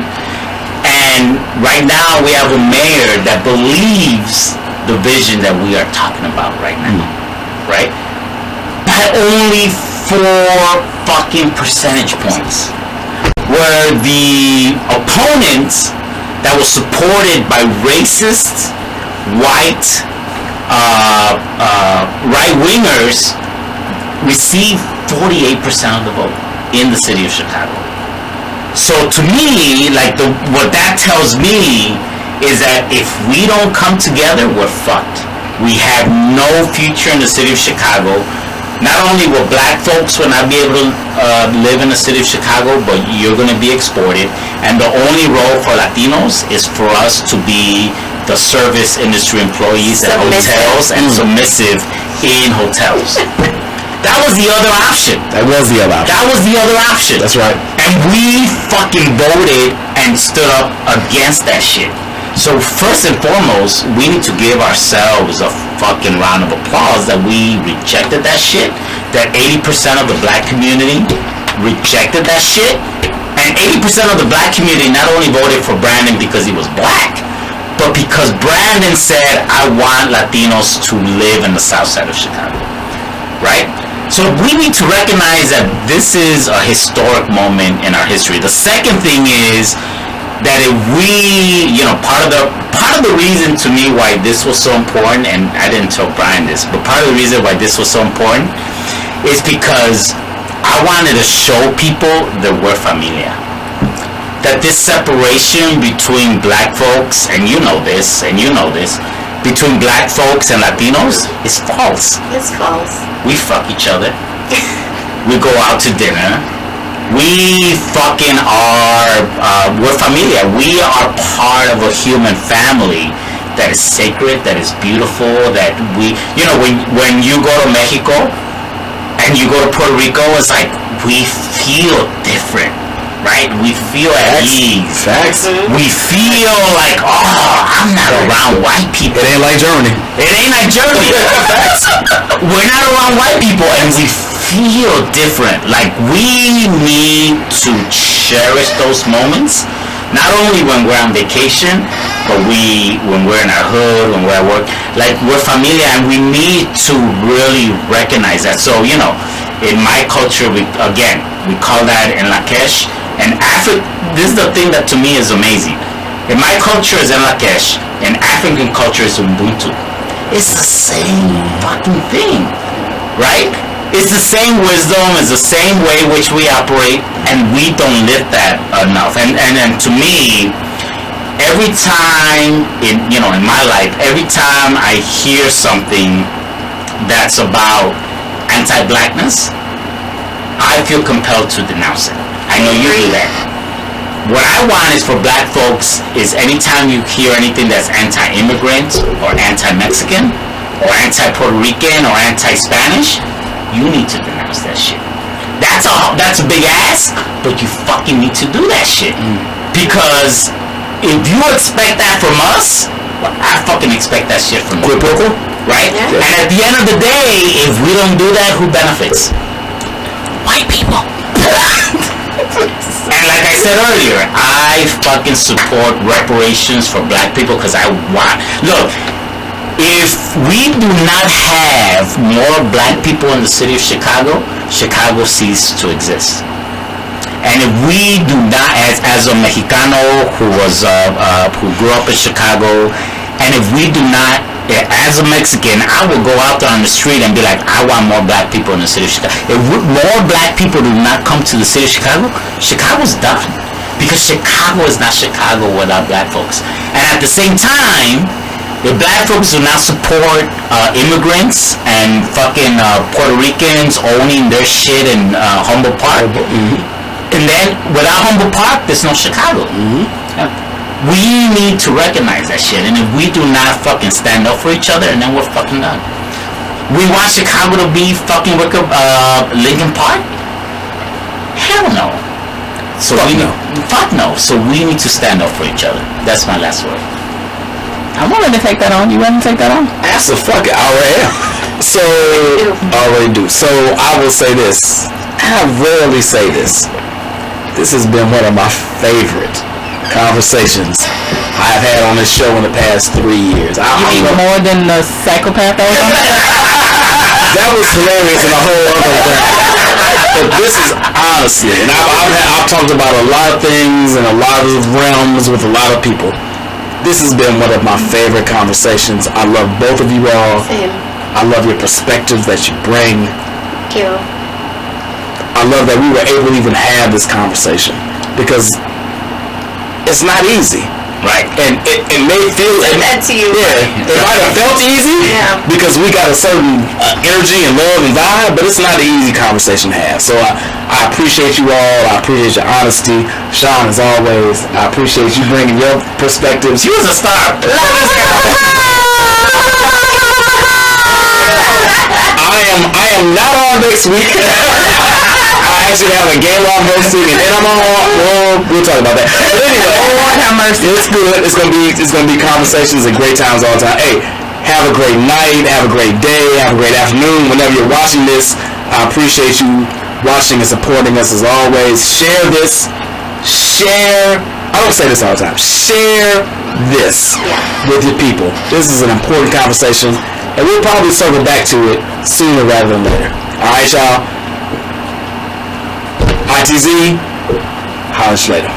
And right now we have a mayor that believes the vision that we are talking about right now, right? By only 4 fucking percentage points. Where the opponents that was supported by racist, white, right-wingers received 48% of the vote in the city of Chicago. So to me, what that tells me is that if we don't come together, we're fucked. We have no future in the city of Chicago. Not only will black folks will not be able to live in the city of Chicago, but you're going to be exported. And the only role for Latinos is for us to be the service industry employees at hotels and submissive in hotels. That was the other option. That was the other option. That's right. And we fucking voted and stood up against that shit. So first and foremost, we need to give ourselves a fucking round of applause that we rejected that shit, that 80% of the black community rejected that shit, and 80% of the black community not only voted for Brandon because he was black, but because Brandon said, I want Latinos to live in the south side of Chicago, right? So we need to recognize that this is a historic moment in our history. The second thing is that if we, part of the reason to me why this was so important, and I didn't tell Brian this, but part of the reason why this was so important is because I wanted to show people that we're familia. That this separation between black folks, and you know this, between black folks and Latinos is false. It's false. We fuck each other. We go out to dinner. We fucking are, we're familia. We are part of a human family that is sacred, that is beautiful, that we, when you go to Mexico and you go to Puerto Rico, it's like we feel different, right? We feel at ease. Facts. We feel like, I'm not around white people. It ain't like Germany. We're not around white people, and we feel different. Like, we need to cherish those moments, not only when we're on vacation, but when we're in our hood, when we're at work. Like, we're familia, and we need to really recognize that. So, in my culture, we call that in Lakesh, and this is the thing that to me is amazing. In my culture is in Lakesh, in African culture is Ubuntu. It's the same fucking thing, right? It's the same wisdom, it's the same way which we operate, and we don't live that enough. And to me, every time in my life, every time I hear something that's about anti-blackness, I feel compelled to denounce it. I know you do that. What I want is for black folks is anytime you hear anything that's anti-immigrant or anti-Mexican or anti-Puerto Rican or anti-Spanish, you need to denounce that shit. That's a big ask, but you fucking need to do that shit. Because if you expect that from us, well, I fucking expect that shit from you. Right? Yeah. And at the end of the day, if we don't do that, who benefits? White people. And like I said earlier, I fucking support reparations for black people because look, if we do not have more black people in the city of Chicago, Chicago ceases to exist. And if we do not, as a Mexicano who grew up in Chicago, and if we do not, as a Mexican, I will go out there on the street and be like, I want more black people in the city of Chicago. If more black people do not come to the city of Chicago, Chicago's done. Because Chicago is not Chicago without black folks. And at the same time, if black folks do not support immigrants and fucking Puerto Ricans owning their shit in Humboldt Park, and then without Humboldt Park, there's no Chicago. We need to recognize that shit, and if we do not fucking stand up for each other, and then we're fucking done. We want Chicago to be fucking Lincoln Park? Hell no. So fuck no. So we need to stand up for each other. That's my last word. I'm willing to take that on. You willing to take that on? Ask the fuck it. I already am. So, already do. So, I will say this. I rarely say this. This has been one of my favorite conversations I've had on this show in the past 3 years. You mean more than the psychopath that was on? That was hilarious in a whole other way. But this is honestly, and I've talked about a lot of things in a lot of realms with a lot of people. This has been one of my favorite conversations. I love both of you all. Same. I love your perspectives that you bring. Thank you. I love that we were able to even have this conversation because it's not easy. Right. And it may feel... That to you. Yeah. It might have felt easy because we got a certain energy and love and vibe, but it's not an easy conversation to have. So I appreciate you all. I appreciate your honesty. Sean, as always, I appreciate you bringing your perspectives. She was a star. I am not on next week. I actually have a game I'm hosting, and then I'm on. Well, we'll talk about that. But anyway, Lord have mercy. it's good. It's gonna be conversations and great times all the time. Hey, have a great night. Have a great day. Have a great afternoon. Whenever you're watching this, I appreciate you watching and supporting us as always. Share this. Share. I don't say this all the time. Share this with your people. This is an important conversation, and we'll probably circle back to it sooner rather than later. All right, y'all. ITZ, holler at you later.